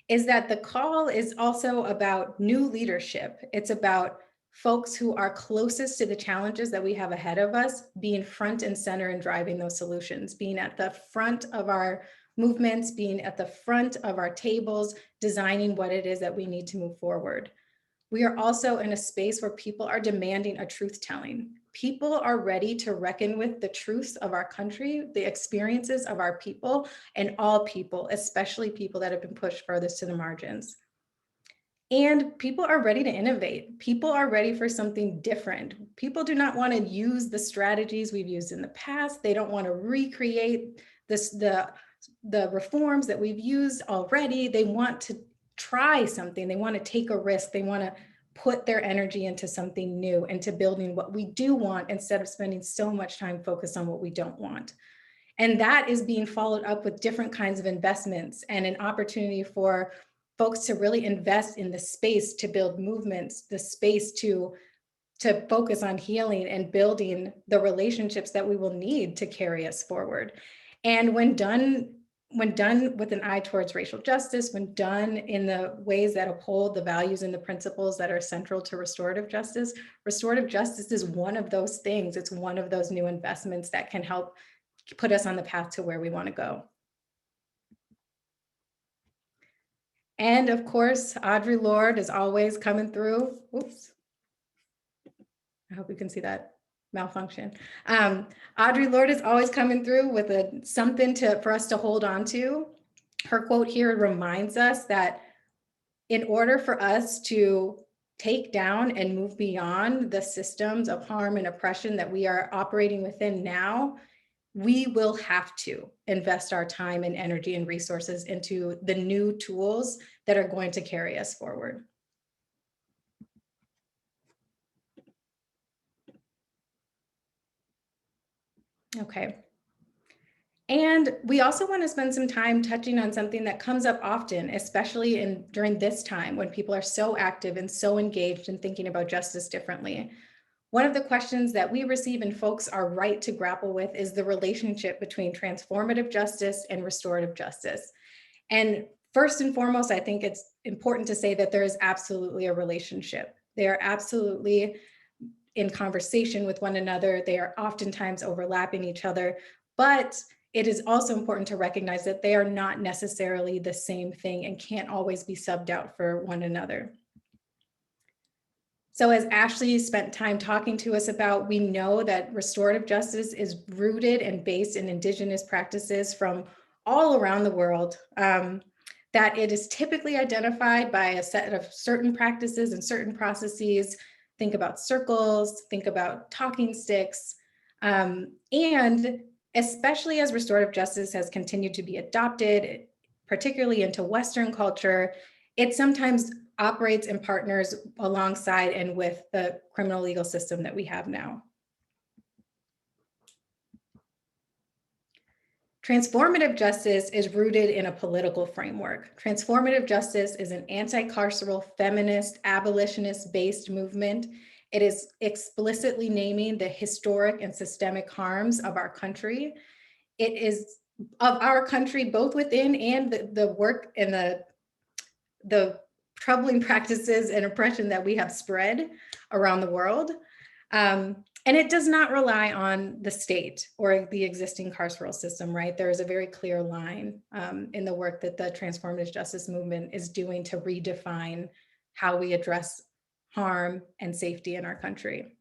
is that the call is also about new leadership. It's about folks who are closest to the challenges that we have ahead of us being front and center and driving those solutions, being at the front of our movements, being at the front of our tables, designing what it is that we need to move forward. We are also in a space where people are demanding a truth telling. People are ready to reckon with the truths of our country, the experiences of our people, and all people, especially people that have been pushed furthest to the margins. And people are ready to innovate. People are ready for something different. People do not want to use the strategies we've used in the past. They don't want to recreate the reforms that we've used already. They want to try something. They want to take a risk. They want to put their energy into something new, into building what we do want instead of spending so much time focused on what we don't want. And that is being followed up with different kinds of investments and an opportunity for folks to really invest in the space to build movements, the space to focus on healing and building the relationships that we will need to carry us forward. And when done with an eye towards racial justice, when done in the ways that uphold the values and the principles that are central to restorative justice is one of those things. It's one of those new investments that can help put us on the path to where we want to go. And of course, Audre Lorde is always coming through. Oops. I hope you can see that malfunction. Audre Lorde is always coming through with something for us to hold on to. Her quote here reminds us that in order for us to take down and move beyond the systems of harm and oppression that we are operating within now, we will have to invest our time and energy and resources into the new tools that are going to carry us forward. Okay. And we also want to spend some time touching on something that comes up often, especially during this time when people are so active and so engaged in thinking about justice differently. One of the questions that we receive and folks are right to grapple with is the relationship between transformative justice and restorative justice. And first and foremost, I think it's important to say that there is absolutely a relationship. They are absolutely in conversation with one another. They are oftentimes overlapping each other, but it is also important to recognize that they are not necessarily the same thing and can't always be subbed out for one another. So as Ashlee spent time talking to us about, we know that restorative justice is rooted and based in Indigenous practices from all around the world, that it is typically identified by a set of certain practices and certain processes. Think about circles, think about talking sticks, and especially as restorative justice has continued to be adopted, particularly into Western culture, it sometimes operates and partners alongside and with the criminal legal system that we have now. Transformative justice is rooted in a political framework. Transformative justice is an anti-carceral, feminist, abolitionist-based movement. It is explicitly naming the historic and systemic harms of our country. It is of our country, both within and the work and the troubling practices and oppression that we have spread around the world. And it does not rely on the state or the existing carceral system, right? There is a very clear line in the work that the transformative justice movement is doing to redefine how we address harm and safety in our country.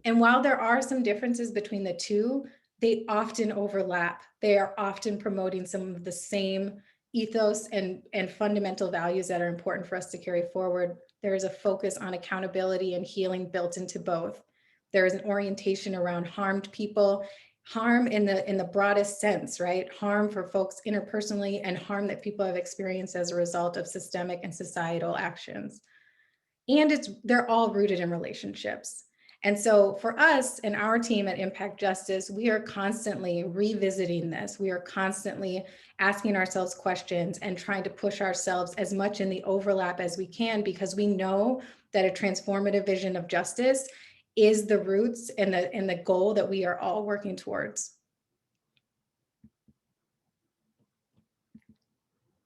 And while there are some differences between the two, they often overlap. They are often promoting some of the same ethos and fundamental values that are important for us to carry forward. There is a focus on accountability and healing built into both. There is an orientation around harmed people, harm in the broadest sense, right? Harm for folks interpersonally and harm that people have experienced as a result of systemic and societal actions. And they're all rooted in relationships. And so for us and our team at Impact Justice, we are constantly revisiting this. We are constantly asking ourselves questions and trying to push ourselves as much in the overlap as we can, because we know that a transformative vision of justice is the roots and the goal that we are all working towards.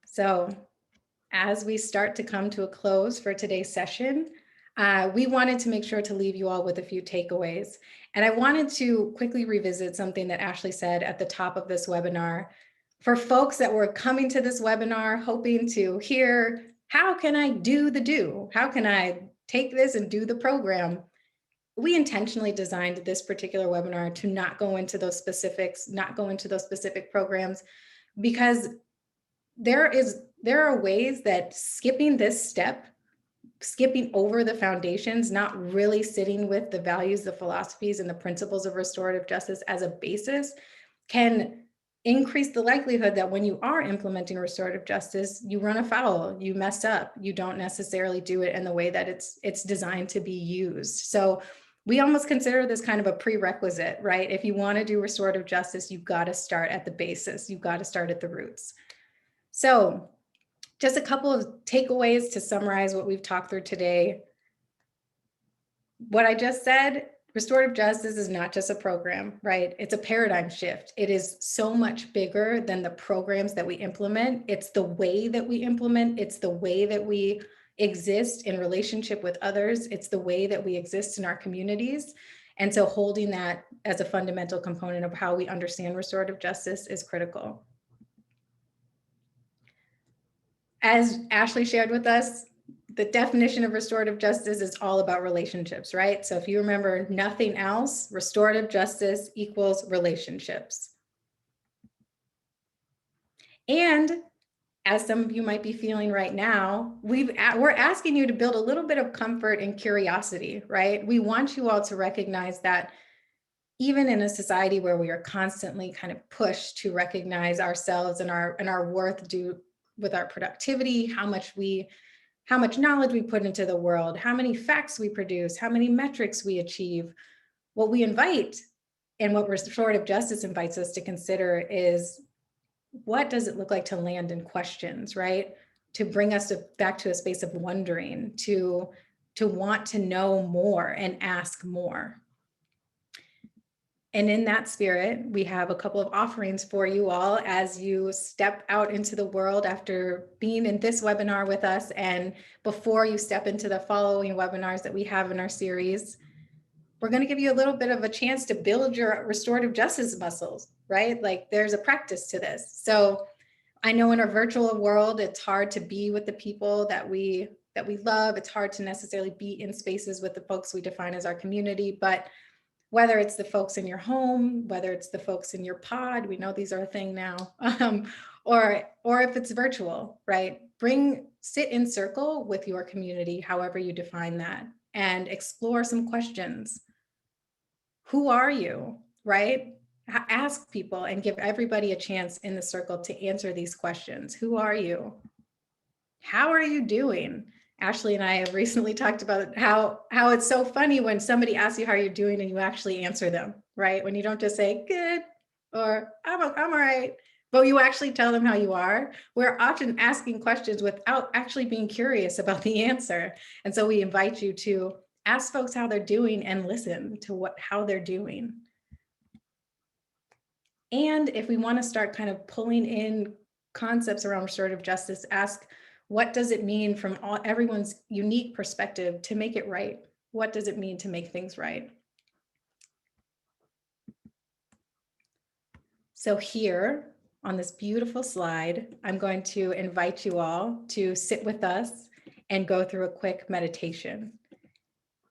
So as we start to come to a close for today's session, we wanted to make sure to leave you all with a few takeaways. And I wanted to quickly revisit something that Ashlee said at the top of this webinar. For folks that were coming to this webinar hoping to hear, how can I do the do? How can I take this and do the program? We intentionally designed this particular webinar to not go into those specifics, not go into those specific programs, because there are ways that skipping this step, skipping over the foundations, not really sitting with the values, the philosophies, and the principles of restorative justice as a basis can increase the likelihood that when you are implementing restorative justice, you run afoul, you mess up, you don't necessarily do it in the way that it's designed to be used. So we almost consider this kind of a prerequisite, right? If you want to do restorative justice, you've got to start at the basis. You've got to start at the roots. So just a couple of takeaways to summarize what we've talked through today. What I just said, restorative justice is not just a program, right? It's a paradigm shift. It is so much bigger than the programs that we implement. It's the way that we implement. It's the way that we exist in relationship with others. It's the way that we exist in our communities. And so holding that as a fundamental component of how we understand restorative justice is critical. As Ashlee shared with us, the definition of restorative justice is all about relationships, right? So if you remember nothing else, restorative justice equals relationships. And as some of you might be feeling right now, we're asking you to build a little bit of comfort and curiosity, right? We want you all to recognize that even in a society where we are constantly kind of pushed to recognize ourselves and our worth due with our productivity, how much knowledge we put into the world, how many facts we produce, how many metrics we achieve, what we invite and what restorative justice invites us to consider is, what does it look like to land in questions, right? To bring us back to a space of wondering, to want to know more and ask more. And in that spirit, we have a couple of offerings for you all as you step out into the world after being in this webinar with us and before you step into the following webinars that we have in our series. We're going to give you a little bit of a chance to build your restorative justice muscles, right? Like there's a practice to this. So I know in our virtual world, it's hard to be with the people that we love. It's hard to necessarily be in spaces with the folks we define as our community, but whether it's the folks in your home, whether it's the folks in your pod, we know these are a thing now, or if it's virtual, right? Sit in circle with your community, however you define that, and explore some questions. Who are you, right? Ask people and give everybody a chance in the circle to answer these questions. Who are you? How are you doing? Ashlee and I have recently talked about how it's so funny when somebody asks you how you're doing and you actually answer them, right? When you don't just say good or I'm all right, but you actually tell them how you are. We're often asking questions without actually being curious about the answer. And so we invite you to ask folks how they're doing and listen to how they're doing. And if we want to start kind of pulling in concepts around restorative justice, ask, what does it mean from everyone's unique perspective to make it right? What does it mean to make things right? So here on this beautiful slide, I'm going to invite you all to sit with us and go through a quick meditation.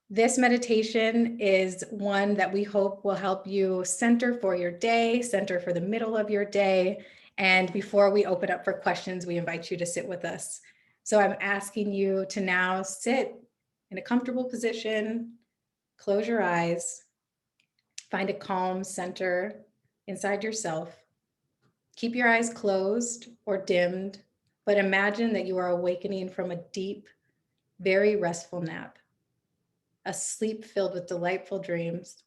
This meditation is one that we hope will help you center for your day, center for the middle of your day. And before we open up for questions, we invite you to sit with us. So I'm asking you to now sit in a comfortable position, close your eyes, find a calm center inside yourself. Keep your eyes closed or dimmed, but imagine that you are awakening from a deep, very restful nap. A sleep filled with delightful dreams.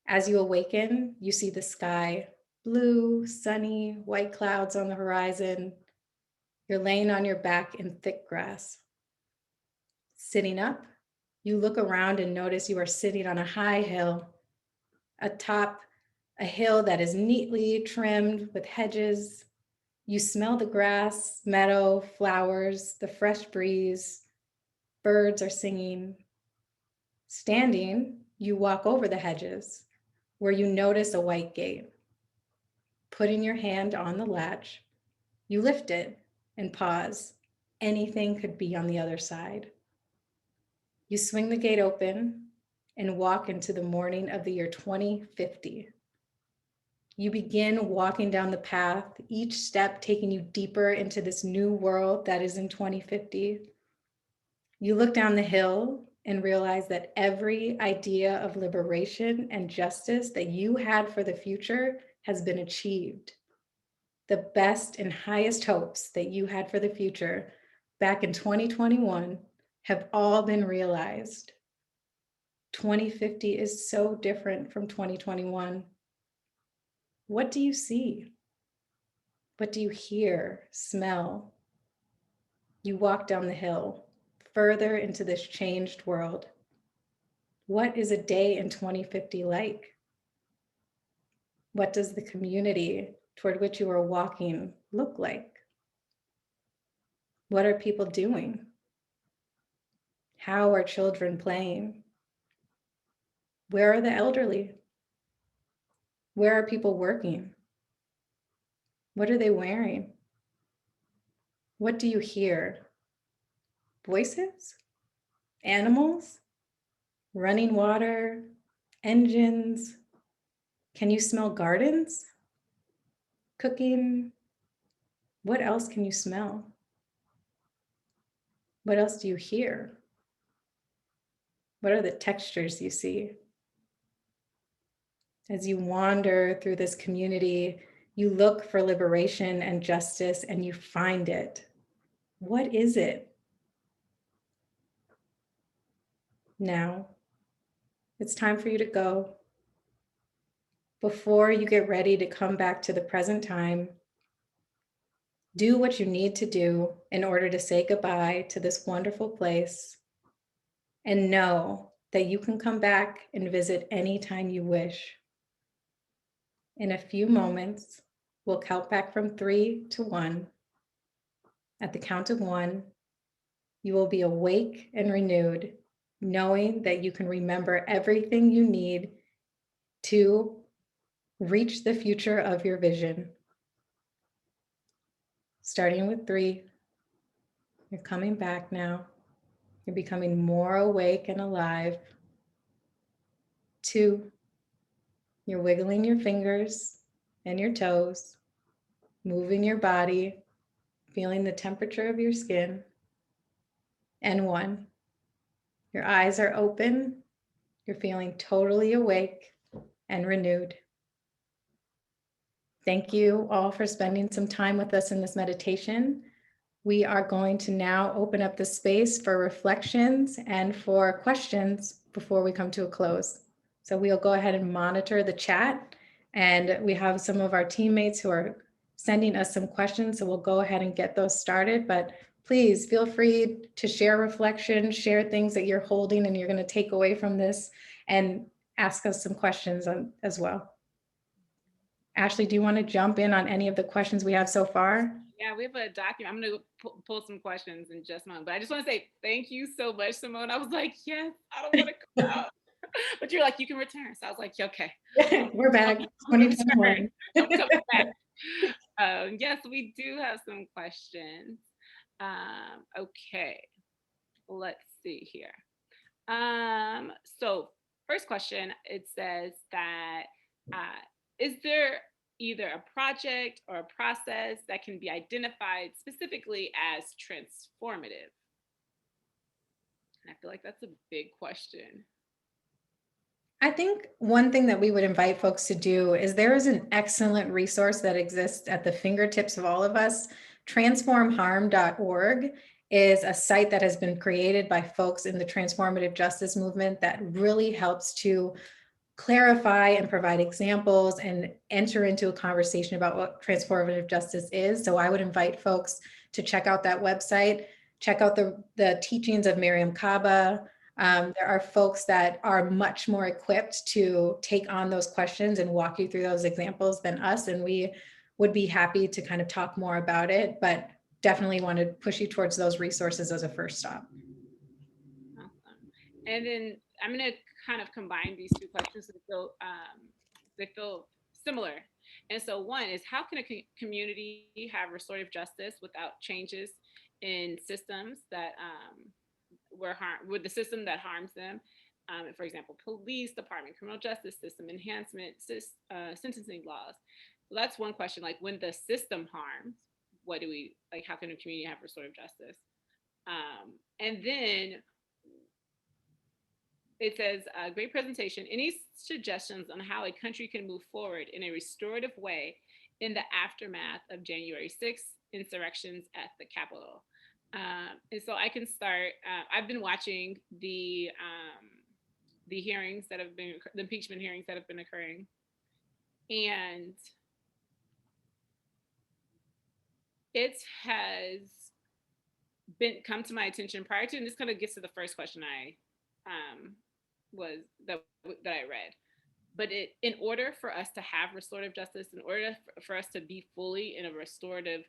As you awaken, you see the sky, blue, sunny, white clouds on the horizon. You're laying on your back in thick grass. Sitting up, you look around and notice you are sitting on a high hill, atop a hill that is neatly trimmed with hedges. You smell the grass, meadow, flowers, the fresh breeze. Birds are singing. Standing, you walk over the hedges, where you notice a white gate. Putting your hand on the latch, you lift it and pause. Anything could be on the other side. You swing the gate open and walk into the morning of the year 2050. You begin walking down the path, each step taking you deeper into this new world that is in 2050. You look down the hill and realize that every idea of liberation and justice that you had for the future has been achieved. The best and highest hopes that you had for the future back in 2021 have all been realized. 2050 is so different from 2021. What do you see? What do you hear, smell? You walk down the hill, further into this changed world. What is a day in 2050 like? What does the community toward which you are walking look like? What are people doing? How are children playing? Where are the elderly? Where are people working? What are they wearing? What do you hear? Voices? Animals? Running water? Engines? Can you smell gardens? Cooking? What else can you smell? What else do you hear? What are the textures you see? As you wander through this community, you look for liberation and justice and you find it. What is it? Now, it's time for you to go. Before you get ready to come back to the present time, do what you need to do in order to say goodbye to this wonderful place, and know that you can come back and visit anytime you wish. In a few moments, we'll count back from 3 to 1. At the count of 1, you will be awake and renewed, knowing that you can remember everything you need to reach the future of your vision. Starting with 3, you're coming back now. You're becoming more awake and alive. 2, you're wiggling your fingers and your toes, moving your body, feeling the temperature of your skin. And 1, your eyes are open. You're feeling totally awake and renewed. Thank you all for spending some time with us in this meditation. We are going to now open up the space for reflections and for questions before we come to a close. So we'll go ahead and monitor the chat, and we have some of our teammates who are sending us some questions, so we'll go ahead and get those started. But please feel free to share reflections, share things that you're holding and you're going to take away from this, and ask us some questions as well. Ashlee, do you want to jump in on any of the questions we have so far? Yeah, we have a document. I'm going to pull some questions in just a moment, but I just want to say thank you so much, Cymone. I was like, yes, I don't want to go out. But you're like, you can return. So I was like, okay. We're back. 2021. I'm coming back. Yes, we do have some questions. Okay, let's see here. So first question, it says that, is there either a project or a process that can be identified specifically as transformative? And I feel like that's a big question. I think one thing that we would invite folks to do is there is an excellent resource that exists at the fingertips of all of us. Transformharm.org is a site that has been created by folks in the transformative justice movement that really helps to clarify and provide examples and enter into a conversation about what transformative justice is. So I would invite folks to check out that website, check out the teachings of Miriam Kaba. There are folks that are much more equipped to take on those questions and walk you through those examples than us. And we would be happy to kind of talk more about it, but definitely want to push you towards those resources as a first stop. Awesome. And then I'm going to kind of combine these two questions that they feel similar. And so one is, how can a community have restorative justice without changes in systems that with the system that harms them? For example, police department, criminal justice system, enhancement, sentencing laws. So that's one question. Like when the system harms, what do we like? How can a community have restorative justice? And then it says, great presentation. Any suggestions on how a country can move forward in a restorative way in the aftermath of January 6th insurrections at the Capitol? And so I can start. I've been watching the hearings that have been, the impeachment hearings that have been occurring. And it has been come to my attention prior to, and this kind of gets to the first question I was that I read. But in order for us to have restorative justice, in order for us to be fully in a restorative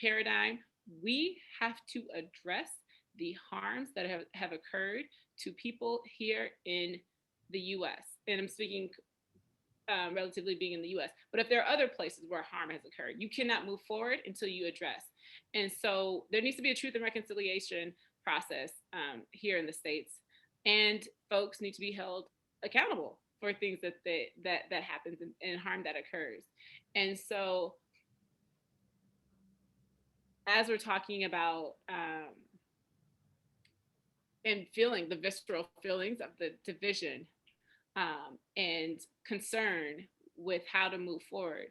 paradigm, we have to address the harms that have occurred to people here in the U.S. And I'm speaking relatively being in the U.S. But if there are other places where harm has occurred, you cannot move forward until you address. And so there needs to be a truth and reconciliation process here in the States, and folks need to be held accountable for things that happens and harm that occurs. And so as we're talking about and feeling the visceral feelings of the division and concern with how to move forward,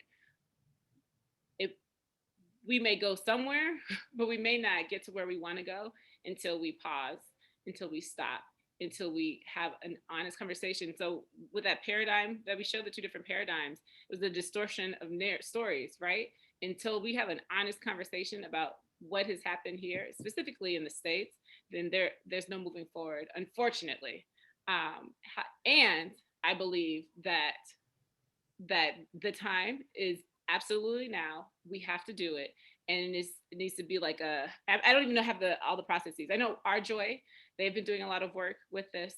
we may go somewhere, but we may not get to where we want to go until we pause, until we stop, until we have an honest conversation. So with that paradigm that we showed, the two different paradigms, it was the distortion of stories, right? Until we have an honest conversation about what has happened here, specifically in the States, then there's no moving forward, unfortunately. And I believe that the time is absolutely now. We have to do it. And it needs to be like I don't even know have all the processes. I know RJoy, they've been doing a lot of work with this.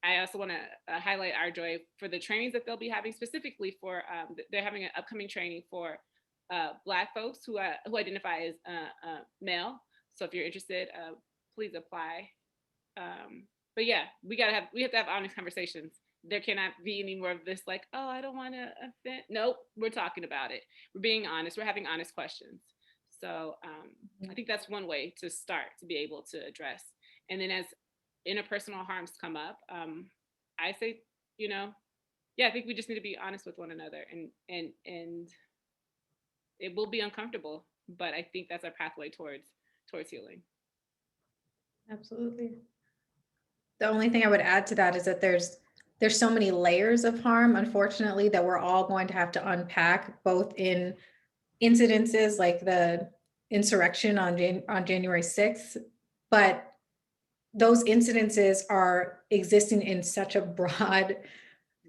I also want to highlight RJoy for the trainings that they'll be having, specifically for they're having an upcoming training for Black folks who identify as male. So if you're interested, please apply. But yeah, we have to have honest conversations. There cannot be any more of this like, oh, I don't want to offend. Nope, we're talking about it. We're being honest. We're having honest questions. So I think that's one way to start to be able to address. And then as interpersonal harms come up, I say, yeah, I think we just need to be honest with one another, and it will be uncomfortable, but I think that's our pathway towards healing. Absolutely. The only thing I would add to that is that there's so many layers of harm, unfortunately, that we're all going to have to unpack, both in incidences like the insurrection on January 6th, but those incidences are existing in such a broad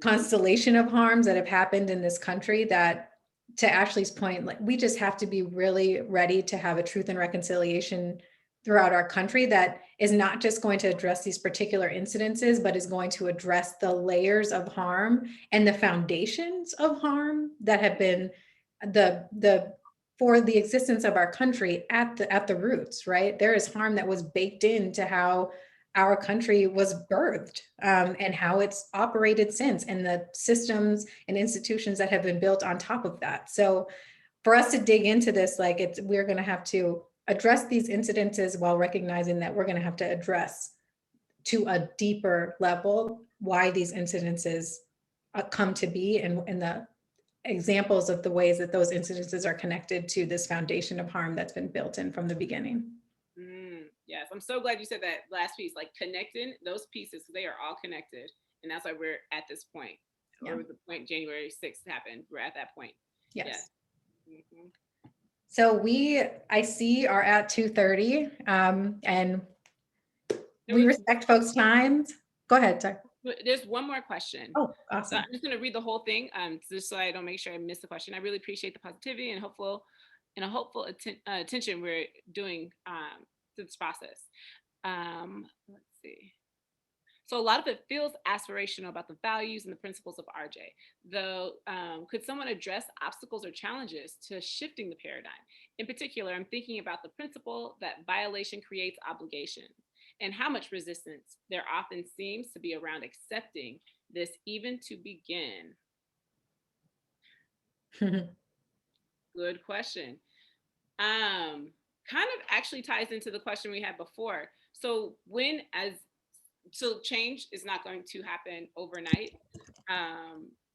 constellation of harms that have happened in this country that, to Ashlee's point, like we just have to be really ready to have a truth and reconciliation throughout our country that is not just going to address these particular incidences, but is going to address the layers of harm and the foundations of harm that have been for the existence of our country at the roots, right? There is harm that was baked into how our country was birthed, and how it's operated since, and the systems and institutions that have been built on top of that. So for us to dig into this, like we're going to have to address these incidences while recognizing that we're going to have to address to a deeper level why these incidences come to be, and the examples of the ways that those incidences are connected to this foundation of harm that's been built in from the beginning. Yes, I'm so glad you said that last piece, like connecting those pieces, they are all connected. And that's why we're at this point, or the point January 6th happened, we're at that point. Yes. Mm-hmm. So I see are at 2:30, and we respect folks' times. Go ahead, sorry. There's one more question. Oh, awesome. So I'm just going to read the whole thing, just so I don't make sure I miss the question. I really appreciate the positivity and a hopeful attention we're doing to this process. Let's see. So a lot of it feels aspirational about the values and the principles of RJ. Though, could someone address obstacles or challenges to shifting the paradigm? In particular, I'm thinking about the principle that violation creates obligation, and how much resistance there often seems to be around accepting this even to begin? Good question. Kind of actually ties into the question we had before. So change is not going to happen overnight.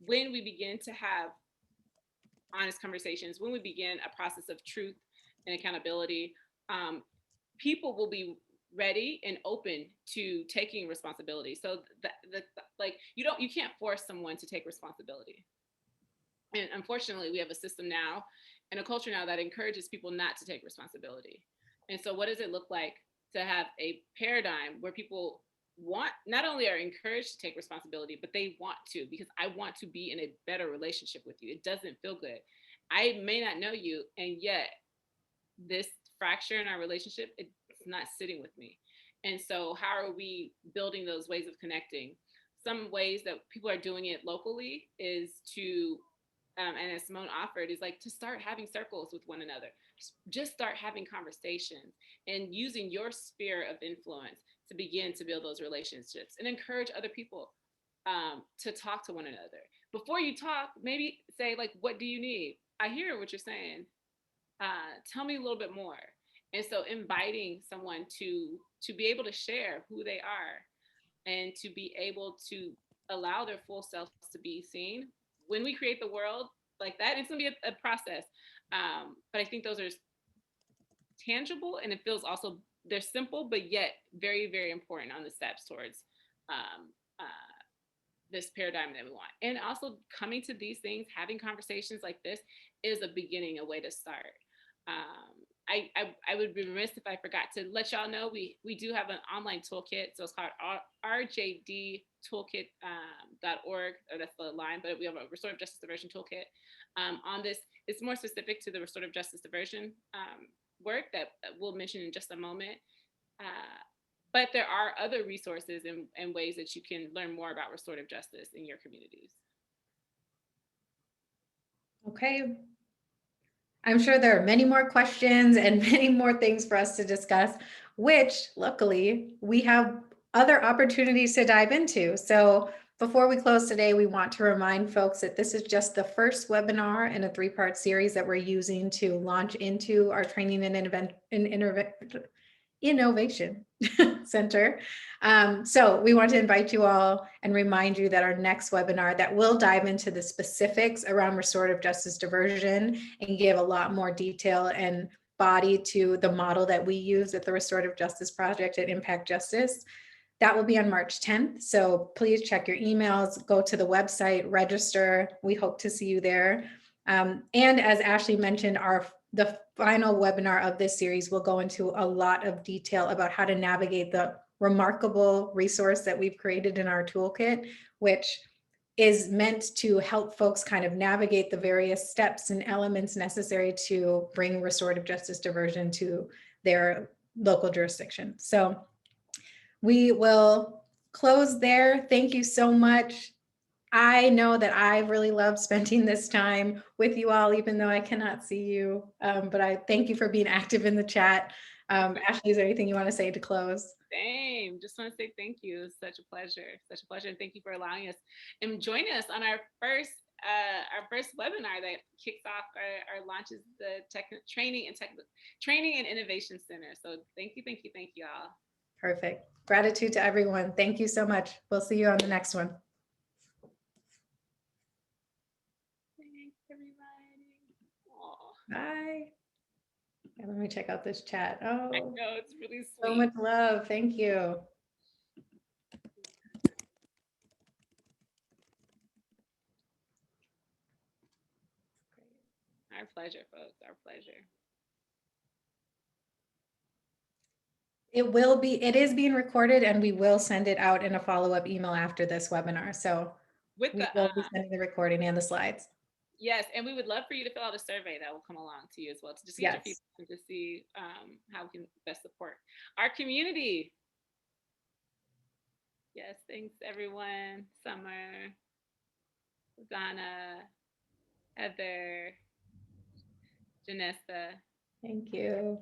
When we begin to have honest conversations, when we begin a process of truth and accountability, people will be ready and open to taking responsibility. So you can't force someone to take responsibility. And unfortunately, we have a system now and a culture now that encourages people not to take responsibility. And so what does it look like to have a paradigm where people not only are encouraged to take responsibility, but they want to, because I want to be in a better relationship with you. It doesn't feel good. I may not know you, and yet this fracture in our relationship, it's not sitting with me. And so how are we building those ways of connecting? Some ways that people are doing it locally is to and as Cymone offered, is like to start having circles with one another. Just start having conversations and using your sphere of influence to begin to build those relationships and encourage other people to talk to one another. Before you talk, maybe say, like, what do you need? I hear what you're saying. Tell me a little bit more. And so inviting someone to be able to share who they are and to be able to allow their full selves to be seen. When we create the world like that, it's going to be a process. But I think those are tangible, and it feels also, they're simple, but yet very, very important on the steps towards this paradigm that we want. And also coming to these things, having conversations like this is a beginning, a way to start. I would be remiss if I forgot to let y'all know we do have an online toolkit. So it's called rjdtoolkit.org, or that's the line, but we have a Restorative Justice Diversion toolkit. On this, it's more specific to the Restorative Justice Diversion work that we'll mention in just a moment. But there are other resources and ways that you can learn more about restorative justice in your communities. Okay. I'm sure there are many more questions and many more things for us to discuss, which luckily we have other opportunities to dive into. So before we close today, we want to remind folks that this is just the first webinar in a 3-part series that we're using to launch into our training and innovation center. So we want to invite you all and remind you that our next webinar that will dive into the specifics around restorative justice diversion and give a lot more detail and body to the model that we use at the Restorative Justice Project at Impact Justice. That will be on March 10th. So please check your emails, go to the website, register. We hope to see you there. And as Ashlee mentioned, the final webinar of this series will go into a lot of detail about how to navigate the remarkable resource that we've created in our toolkit, which is meant to help folks kind of navigate the various steps and elements necessary to bring restorative justice diversion to their local jurisdiction. So we will close there. Thank you so much. I know that I really love spending this time with you all, even though I cannot see you. But I thank you for being active in the chat. Ashlee, is there anything you want to say to close? Same. Just want to say thank you. It's such a pleasure. Such a pleasure. And thank you for allowing us and joining us on our first webinar that kicks off our launches the training and innovation center. So thank you all. Perfect. Gratitude to everyone. Thank you so much. We'll see you on the next one. Thanks, everybody. Aww. Bye. Yeah, let me check out this chat. Oh, I know, it's really sweet. So much love. Thank you. Our pleasure, folks. Our pleasure. It is being recorded, and we will send it out in a follow-up email after this webinar. So we will be sending the recording and the slides. Yes, and we would love for you to fill out a survey that will come along to you as well, to just get your feedback and to see how we can best support our community. Yes, thanks everyone. Summer, Donna, Heather, Janessa. Thank you.